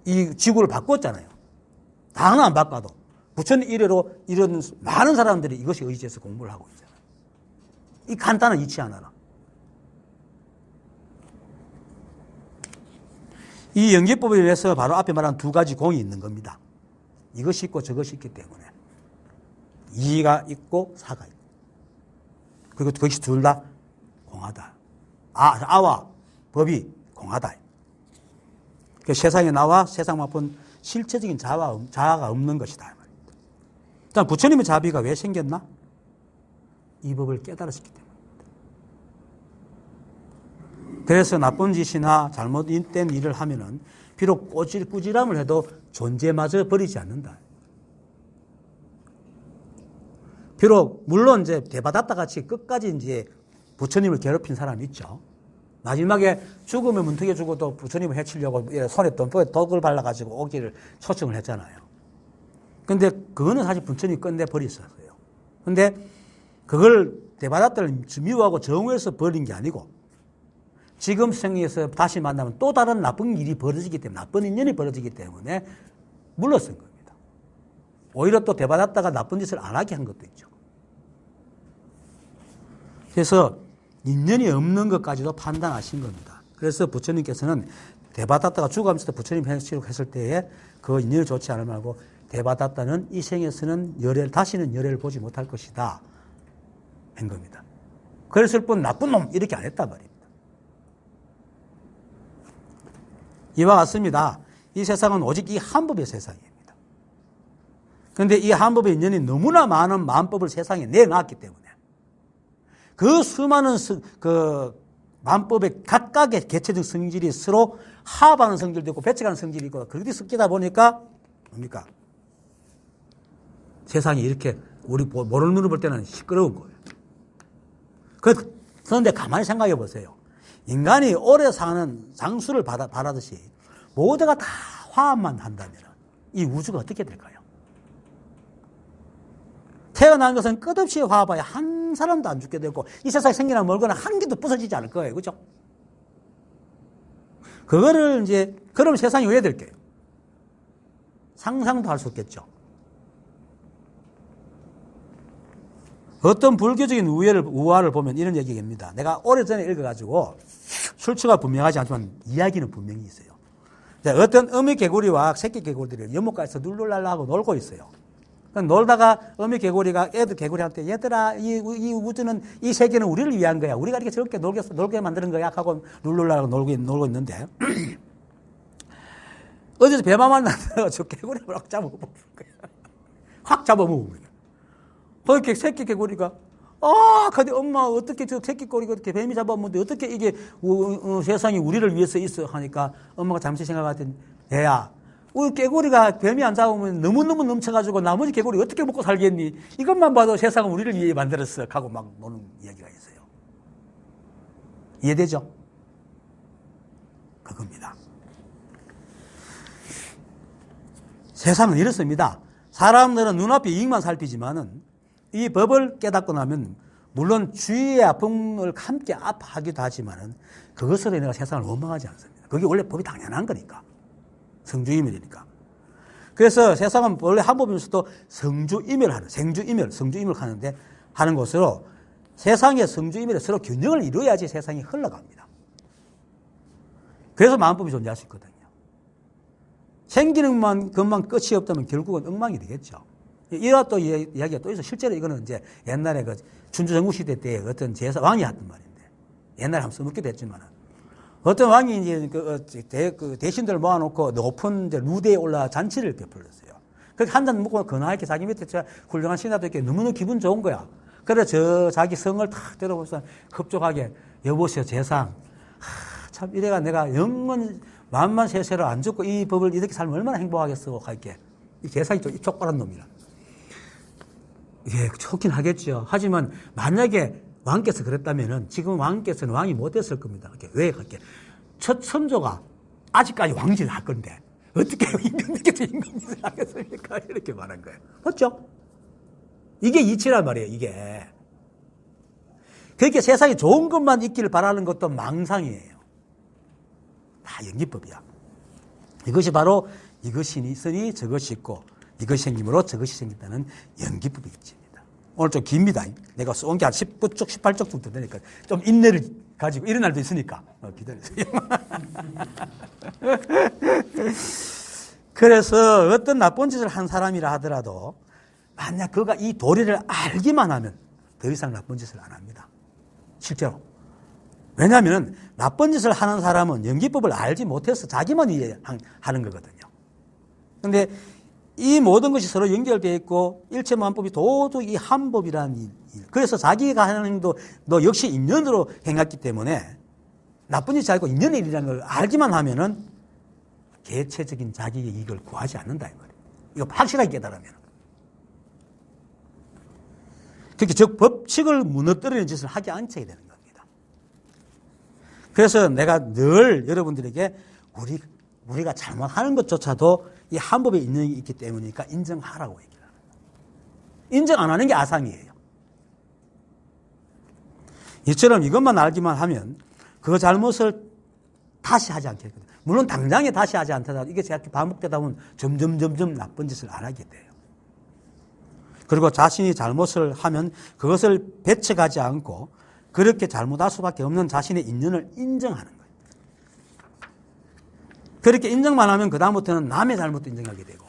이 지구를 바꿨잖아요. 다 하나 안 바꿔도 부처님 이래로 이런 많은 사람들이 이것이 의지해서 공부를 하고 있잖아요. 이 간단한 이치 하나라. 이 연기법에 의해서 바로 앞에 말한 두 가지 공이 있는 겁니다. 이것이 있고 저것이 있기 때문에 이가 있고 사가 있고, 그리고 그것이 둘 다 공하다. 아와 법이 공하다. 그 세상에 나와 세상만 본 실체적인 자아가 없는 것이다. 일단 부처님의 자비가 왜 생겼나? 이 법을 깨달았기 때문에. 그래서 나쁜 짓이나 잘못된 일을 하면은 비록 꾸지람을 해도 존재마저 버리지 않는다. 비록 물론 이제 대바다타 같이 끝까지 이제 부처님을 괴롭힌 사람이 있죠. 마지막에 죽으면 문턱에 죽어도 부처님을 해치려고 손에 독을 발라가지고 오기를 초청을 했잖아요. 근데 그거는 사실 부처님이 끝내버렸어요. 근데 그걸 대바다타를 미워하고 정오해서 버린 게 아니고 지금 생에서 다시 만나면 또 다른 나쁜 일이 벌어지기 때문에, 나쁜 인연이 벌어지기 때문에 물러선 겁니다. 오히려 또 대바다타가 나쁜 짓을 안 하게 한 것도 있죠. 그래서 인연이 없는 것까지도 판단하신 겁니다. 그래서 부처님께서는 대바다타가 죽어가면서 부처님 해치려고 했을 때에 그 인연이 좋지 않을 말고 대바다타는 이 생에서는 다시는 열애를 보지 못할 것이다 한 겁니다. 그랬을 뿐 나쁜 놈 이렇게 안 했단 말이에요. 이와 같습니다. 이 세상은 오직 이 한 법의 세상입니다. 그런데 이 한 법의 인연이 너무나 많은 만법을 세상에 내놨기 때문에 그 수많은 그 만법의 각각의 개체적 성질이 서로 합하는 성질도 있고 배척하는 성질이 있고 그렇게 섞이다 보니까 뭡니까? 세상이 이렇게 우리 모르는 눈으로 볼 때는 시끄러운 거예요. 그런데 가만히 생각해 보세요. 인간이 오래 사는 장수를 바라듯이 모두가 다 화합만 한다면 이 우주가 어떻게 될까요? 태어난 것은 끝없이 화합하여 한 사람도 안 죽게 되고 이 세상에 생기나 멀거나 한 개도 부서지지 않을 거예요. 그죠? 그거를 이제, 그럼 세상이 왜 될게요? 상상도 할 수 없겠죠. 어떤 불교적인 우화를 보면 이런 얘기입니다. 내가 오래전에 읽어가지고 출처가 분명하지 않지만 이야기는 분명히 있어요. 어떤 어미 개구리와 새끼 개구리들이 연못가에서 룰루랄라 하고 놀고 있어요. 놀다가 어미 개구리가 애들 개구리한테 얘들아 이 우주는 이 세계는 우리를 위한 거야. 우리가 이렇게 저렇게 놀게 만드는 거야 하고 룰루랄라 하고 놀고 있는데 어디서 배만 만나서 저 개구리를 확 잡아먹은 거야. 확 잡아먹은 거야. 그렇게 새끼 개구리가 근데 엄마 어떻게 저 새끼 개구리가 이렇게 뱀이 잡아먹는데 어떻게 이게 세상이 우리를 위해서 있어 하니까 엄마가 잠시 생각하더니 얘야 우리 개구리가 뱀이 안 잡으면 너무너무 넘쳐가지고 나머지 개구리 어떻게 먹고 살겠니? 이것만 봐도 세상은 우리를 위해 만들었어 하고 막 노는 이야기가 있어요. 이해되죠? 그겁니다. 세상은 이렇습니다. 사람들은 눈앞에 이익만 살피지만은 이 법을 깨닫고 나면 물론 주위의 아픔을 함께 아파하기도 하지만은 그것으로 인해 세상을 원망하지 않습니다. 그게 원래 법이 당연한 거니까. 성주이멸이니까. 그래서 세상은 원래 한 법이면서도 성주이멸 하는 것으로 세상의 성주이멸에 서로 균형을 이루어야지 세상이 흘러갑니다. 그래서 마음법이 존재할 수 있거든요. 생기는 것만 끝이 없다면 결국은 엉망이 되겠죠. 이와 또 이야기가 또 있어. 실제로 이거는 이제 옛날에 그 춘추전국 시대 때 어떤 왕이 했던 말인데 옛날에 한번 써먹기도 했지만은 어떤 왕이 이제 그 대신들 모아놓고 높은 이제 루대에 올라 잔치를 베풀었어요. 그렇게 한 잔 먹고 근하게 자기 밑에 훌륭한 신하도 있게 너무너무 기분 좋은 거야. 그래서 자기 성을 탁 때려보면서 흡족하게 여보시오 재상. 참 이래가 내가 영원 만만세세로 안 죽고 이 법을 이렇게 살면 얼마나 행복하겠어 할게. 이 재상이 좀 족발한 놈이라. 예, 좋긴 하겠죠. 하지만 만약에 왕께서 그랬다면은 지금 왕께서는 왕이 못 됐을 겁니다. 왜 그렇게? 첫 선조가 아직까지 왕질을 할 건데 어떻게 임금님께서 임금님을 하겠습니까? 이렇게 말한 거예요. 맞죠? 이게 이치란 말이에요. 이게. 그렇게 세상에 좋은 것만 있기를 바라는 것도 망상이에요. 다 연기법이야. 이것이 바로 이것이 있으니 저것이 있고 이것이 생김으로 저것이 생긴다는 연기법이 있습니다. 오늘 좀 깁니다. 내가 쏜 게 한 19쪽, 18쪽 정도 되니까 좀 인내를 가지고 이런 날도 있으니까 기다리세요. 그래서 어떤 나쁜 짓을 한 사람이라 하더라도 만약 그가 이 도리를 알기만 하면 더 이상 나쁜 짓을 안 합니다. 실제로. 왜냐하면 나쁜 짓을 하는 사람은 연기법을 알지 못해서 자기만 이해하는 거거든요. 그런데 이 모든 것이 서로 연결되어 있고 일체만법이 도저히 한 법이라는 일. 그래서 자기가 하는 행도 너 역시 인연으로 행했기 때문에 나쁜 짓이 아니고 인연의 일이라는 걸 알기만 하면은 개체적인 자기의 이익을 구하지 않는다 이 말이에요. 이거 확실하게 깨달으면. 그렇게 즉 법칙을 무너뜨리는 짓을 하지 않게 되는 겁니다. 그래서 내가 늘 여러분들에게 우리가 잘못하는 것조차도 이 한법에 인연이 있기 때문이니까 인정하라고 얘기를 합니다. 인정 안 하는 게 아상이에요. 이처럼 이것만 알기만 하면 그 잘못을 다시 하지 않겠거든요. 물론 당장에 다시 하지 않더라도 이게 제가 반복되다 보면 점점 나쁜 짓을 안 하게 돼요. 그리고 자신이 잘못을 하면 그것을 배척하지 않고 그렇게 잘못할 수밖에 없는 자신의 인연을 인정하는 거예요. 그렇게 인정만 하면 그다음부터는 남의 잘못도 인정하게 되고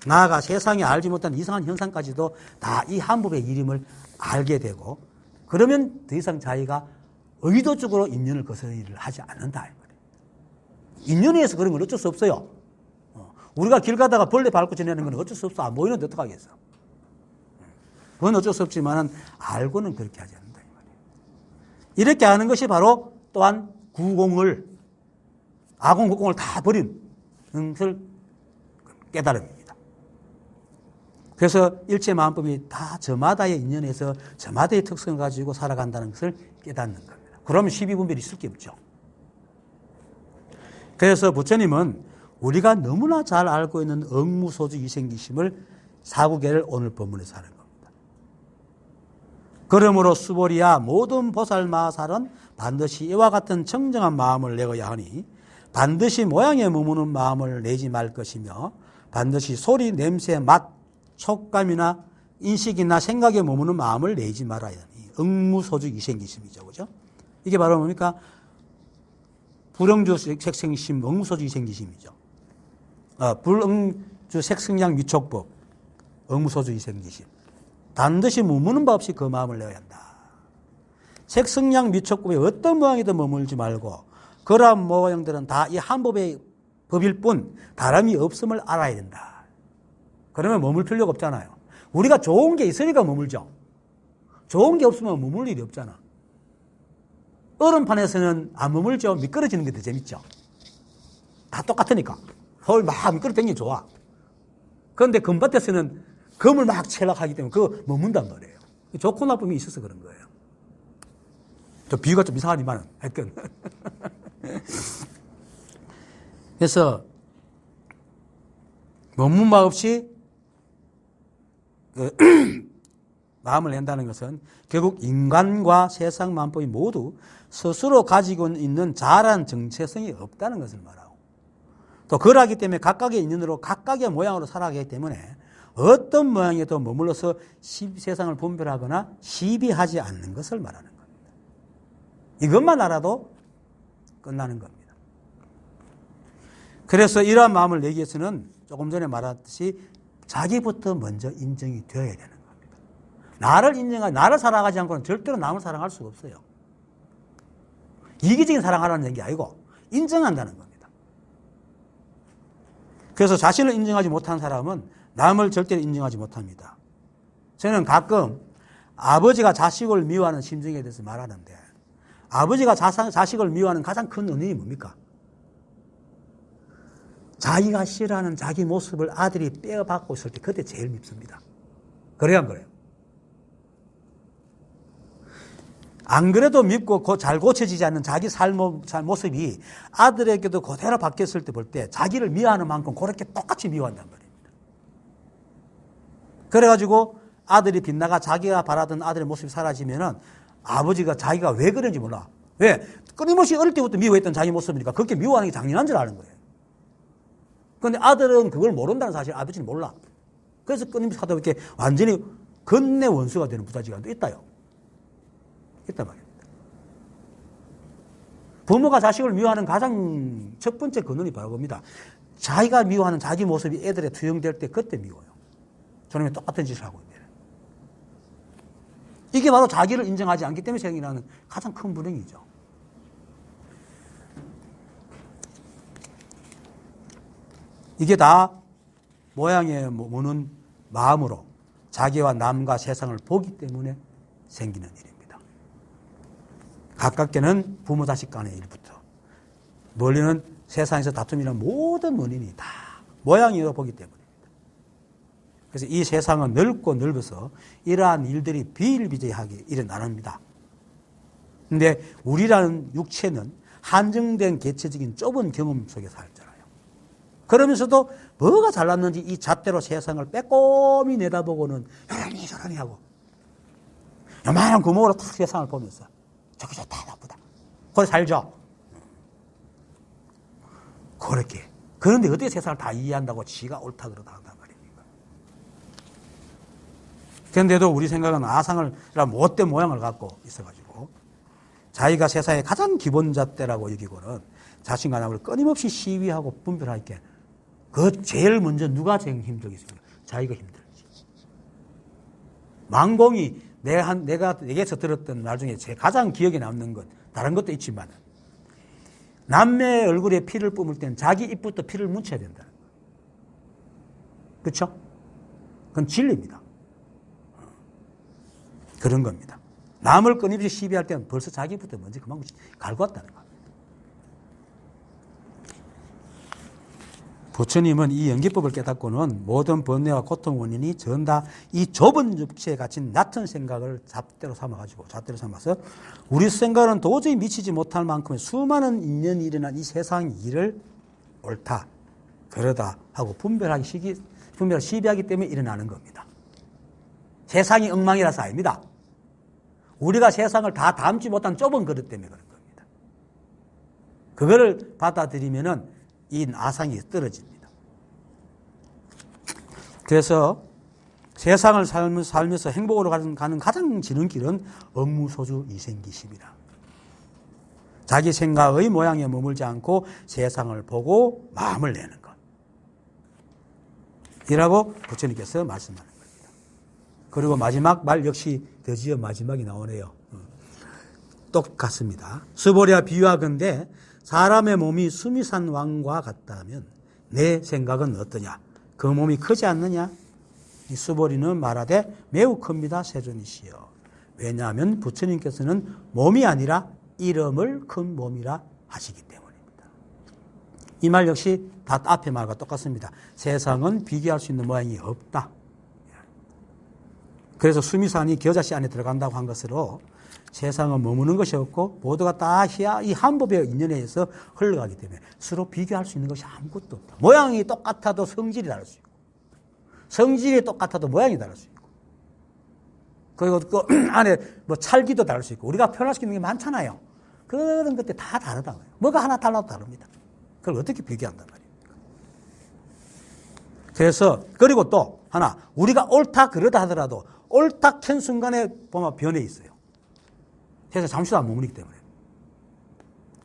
나아가 세상에 알지 못한 이상한 현상까지도 다 이 한법의 이름을 알게 되고 그러면 더 이상 자기가 의도적으로 인연을 거스르는 일을 하지 않는다. 인연에 의해서 그런 건 어쩔 수 없어요. 우리가 길 가다가 벌레 밟고 지내는 건 어쩔 수 없어. 안 보이는데 어떡하겠어. 그건 어쩔 수 없지만 알고는 그렇게 하지 않는다. 이렇게 하는 것이 바로 또한 아공국공을 다 버린 것을 깨달음입니다. 그래서 일체마음법이 다 저마다의 인연에서 저마다의 특성을 가지고 살아간다는 것을 깨닫는 겁니다. 그러면 시비분별이 있을 게 없죠. 그래서 부처님은 우리가 너무나 잘 알고 있는 응무소주 이생기심을 사구계를 오늘 법문에서 하는 겁니다. 그러므로 수보리야 모든 보살마살은 반드시 이와 같은 청정한 마음을 내어야 하니 반드시 모양에 머무는 마음을 내지 말 것이며 반드시 소리, 냄새, 맛, 촉감이나 인식이나 생각에 머무는 마음을 내지 말아야 하니 응무소주 이생기심이죠. 그죠? 이게 바로 뭡니까? 불응주 색생심, 응무소주 이생기심이죠. 불응주 색성량 위촉법, 응무소주 이생기심. 반드시 머무는 바 없이 그 마음을 내어야 한다. 색성량 위촉법에 어떤 모양이든 머물지 말고 그러한 모양들은 다 이 한 법의 법일 뿐 다름이 없음을 알아야 된다. 그러면 머물 필요가 없잖아요. 우리가 좋은 게 있으니까 머물죠. 좋은 게 없으면 머물 일이 없잖아. 얼음판에서는 안 머물죠. 미끄러지는 게 더 재밌죠. 다 똑같으니까. 서울 막 미끄러지는 게 좋아. 그런데 금밭에서는 금을 막 채락하기 때문에 그거 머문단 말이에요. 좋고 나쁨이 있어서 그런 거예요. 저 비유가 좀 이상하지만 하여튼. 그래서 머문 바 없이 마음을 낸다는 것은 결국 인간과 세상 만법이 모두 스스로 가지고 있는 자란 정체성이 없다는 것을 말하고 또 그러하기 때문에 각각의 인연으로 각각의 모양으로 살아가기 때문에 어떤 모양에도 머물러서 세상을 분별하거나 시비하지 않는 것을 말하는 겁니다. 이것만 알아도 끝나는 겁니다. 그래서 이러한 마음을 내기 위해서는 조금 전에 말했듯이 자기부터 먼저 인정이 되어야 되는 겁니다. 나를 사랑하지 않고는 절대로 남을 사랑할 수가 없어요. 이기적인 사랑하라는 얘기 아니고 인정한다는 겁니다. 그래서 자신을 인정하지 못한 사람은 남을 절대로 인정하지 못합니다. 저는 가끔 아버지가 자식을 미워하는 심정에 대해서 말하는데 아버지가 자식을 미워하는 가장 큰 원인이 뭡니까? 자기가 싫어하는 자기 모습을 아들이 빼앗고 있을 때 그때 제일 밉습니다. 그래야 안 그래요? 안 그래도 밉고 잘 고쳐지지 않는 자기 모습이 아들에게도 그대로 바뀌었을 때 볼 때 자기를 미워하는 만큼 그렇게 똑같이 미워한단 말입니다. 그래가지고 아들이 빗나가 자기가 바라던 아들의 모습이 사라지면은 아버지가 자기가 왜 그런지 몰라. 왜? 끊임없이 어릴 때부터 미워했던 자기 모습이니까 그렇게 미워하는 게 당연한 줄 아는 거예요. 그런데 아들은 그걸 모른다는 사실 아버지는 몰라. 그래서 끊임없이 하다 보니까 완전히 건내 원수가 되는 부자지간도 있다요. 있단 말입니다. 부모가 자식을 미워하는 가장 첫 번째 근원이 바로 겁니다. 자기가 미워하는 자기 모습이 애들에 투영될 때 그때 미워요. 저놈이 똑같은 짓을 하고 있네요. 이게 바로 자기를 인정하지 않기 때문에 생기는 가장 큰 불행이죠. 이게 다 모양에 무는 마음으로 자기와 남과 세상을 보기 때문에 생기는 일입니다. 가깝게는 부모 자식 간의 일부터 멀리는 세상에서 다툼이라는 모든 원인이 다 모양으로 보기 때문입니다. 그래서 이 세상은 넓고 넓어서 이러한 일들이 비일비재하게 일어납니다. 그런데 우리라는 육체는 한정된 개체적인 좁은 경험 속에 살잖아요. 그러면서도 뭐가 잘났는지 이 잣대로 세상을 빼꼼히 내다보고는 요러니 저러니 하고 요만한 구멍으로 탁 세상을 보면서 저기 좋다 나쁘다 그래 살죠. 그렇게. 그런데 어떻게 세상을 다 이해한다고 지가 옳다 그러다 한단 말입니까? 그런데도 우리 생각은 아상을 못된 모양을 갖고 있어가지고 자기가 세상의 가장 기본 잣대라고 여기고는 자신과 남을 끊임없이 시비하고 분별할 게 그 제일 먼저 누가 제일 힘들겠습니까? 자기가 힘들지. 망공이 내게서 들었던 말 중에 제 가장 기억에 남는 것, 다른 것도 있지만, 남의 얼굴에 피를 뿜을 때는 자기 입부터 피를 묻혀야 된다는 거예요. 그렇죠? 그건 진리입니다. 그런 겁니다. 남을 끊임없이 시비할 때는 벌써 자기 입부터 먼저 그만큼 갈고 왔다는 거예요. 부처님은 이 연기법을 깨닫고는 모든 번뇌와 고통 원인이 전다 이 좁은 육체에 갇힌 얕은 생각을 잣대로 삼아서 우리 생각은 도저히 미치지 못할 만큼의 수많은 인연이 일어난 이 세상 일을 옳다, 그러다 하고 분별하기 시비하기 때문에 일어나는 겁니다. 세상이 엉망이라서 아닙니다. 우리가 세상을 다 담지 못한 좁은 그릇 때문에 그런 겁니다. 그거를 받아들이면은 이 아상이 떨어집니다. 그래서 세상을 살면서 행복으로 가는 가장 지름길은 업무소주 이생기심이라. 자기 생각의 모양에 머물지 않고 세상을 보고 마음을 내는 것. 이라고 부처님께서 말씀하는 겁니다. 그리고 마지막 말 역시 드디어 마지막이 나오네요. 똑같습니다. 수보랴 비유하건대 사람의 몸이 수미산 왕과 같다면 내 생각은 어떠냐? 그 몸이 크지 않느냐? 이 수보리는 말하되 매우 큽니다. 세존이시여. 왜냐하면 부처님께서는 몸이 아니라 이름을 큰 몸이라 하시기 때문입니다. 이 말 역시 다 앞의 말과 똑같습니다. 세상은 비교할 수 있는 모양이 없다. 그래서 수미산이 겨자씨 안에 들어간다고 한 것으로 세상은 머무는 것이 없고 모두가 다 이 한법의 인연에 의해서 흘러가기 때문에 서로 비교할 수 있는 것이 아무것도 없다. 모양이 똑같아도 성질이 다를 수 있고 성질이 똑같아도 모양이 다를 수 있고 그리고 그 안에 뭐 찰기도 다를 수 있고 우리가 표현할 수 있는 게 많잖아요. 그런 것들 다 다르다고요. 뭐가 하나 달라도 다릅니다. 그걸 어떻게 비교한단 말입니까? 그래서 그리고 또 하나 우리가 옳다 그러다 하더라도 옳다 캔 순간에 보면 변해 있어요. 그래서 잠시도 안 머무르기 때문에.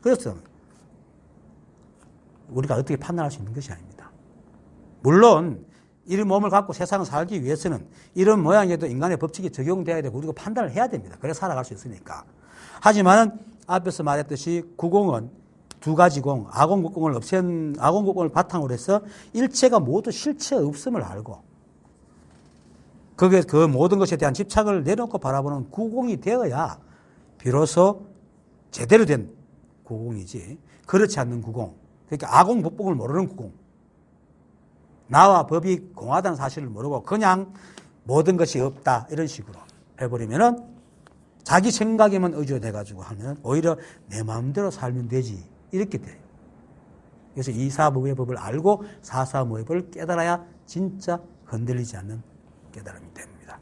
그래서 우리가 어떻게 판단할 수 있는 것이 아닙니다. 물론 이런 몸을 갖고 세상을 살기 위해서는 이런 모양에도 인간의 법칙이 적용돼야 되고 우리가 판단을 해야 됩니다. 그래서 살아갈 수 있으니까. 하지만 앞에서 말했듯이 구공은 두 가지 공, 아공국공을 바탕으로 해서 일체가 모두 실체 없음을 알고 그 모든 것에 대한 집착을 내려놓고 바라보는 구공이 되어야 비로소 제대로 된 구공이지 그렇지 않는 구공, 그러니까 아공법봉을 모르는 구공, 나와 법이 공하다는 사실을 모르고 그냥 모든 것이 없다 이런 식으로 해버리면은 자기 생각에만 의존해가지고 하면 오히려 내 마음대로 살면 되지 이렇게 돼요. 그래서 이사무의 법을 알고 사사무의 법을 깨달아야 진짜 흔들리지 않는 깨달음이 됩니다.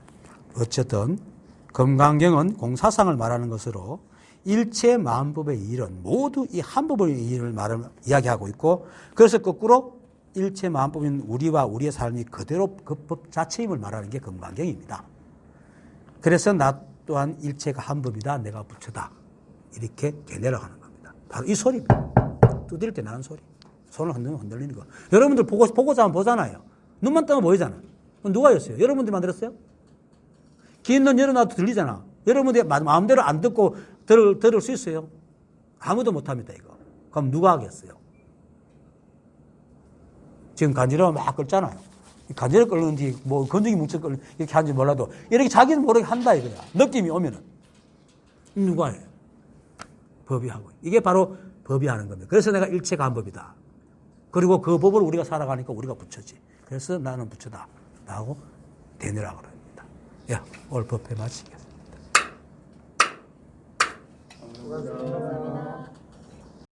어쨌든 금강경은 공사상을 말하는 것으로 일체 만법의 일은 모두 이 한법의 일을 이야기하고 있고 그래서 거꾸로 일체 만법인 우리와 우리의 삶이 그대로 그 법 자체임을 말하는 게 금강경입니다. 그래서 나 또한 일체가 한법이다. 내가 부처다. 이렇게 견해를 하는 겁니다. 바로 이 소리입니다. 두드릴 때 나는 소리. 손을 흔들리는 거. 여러분들 보고자 하면 보잖아요. 눈만 뜨면 보이잖아. 누가 였어요? 여러분들이 만들었어요? 긴 눈 열어놔도 들리잖아. 여러분들이 마음대로 안 듣고 들을 수 있어요? 아무도 못합니다, 이거. 그럼 누가 하겠어요? 지금 간지러워 막 끓잖아요. 간지러 끓는지, 뭐, 건조기 뭉쳐 끓는, 이렇게 하는지 몰라도, 이렇게 자기는 모르게 한다, 이거야. 느낌이 오면은. 누가 해? 법이 하고. 이게 바로 법이 하는 겁니다. 그래서 내가 일체가 한 법이다. 그리고 그 법을 우리가 살아가니까 우리가 부처지. 그래서 나는 부처다. 라고 되뇌라고 합니다. 야, 오늘 법회 마치겠습니다. 감사합니다.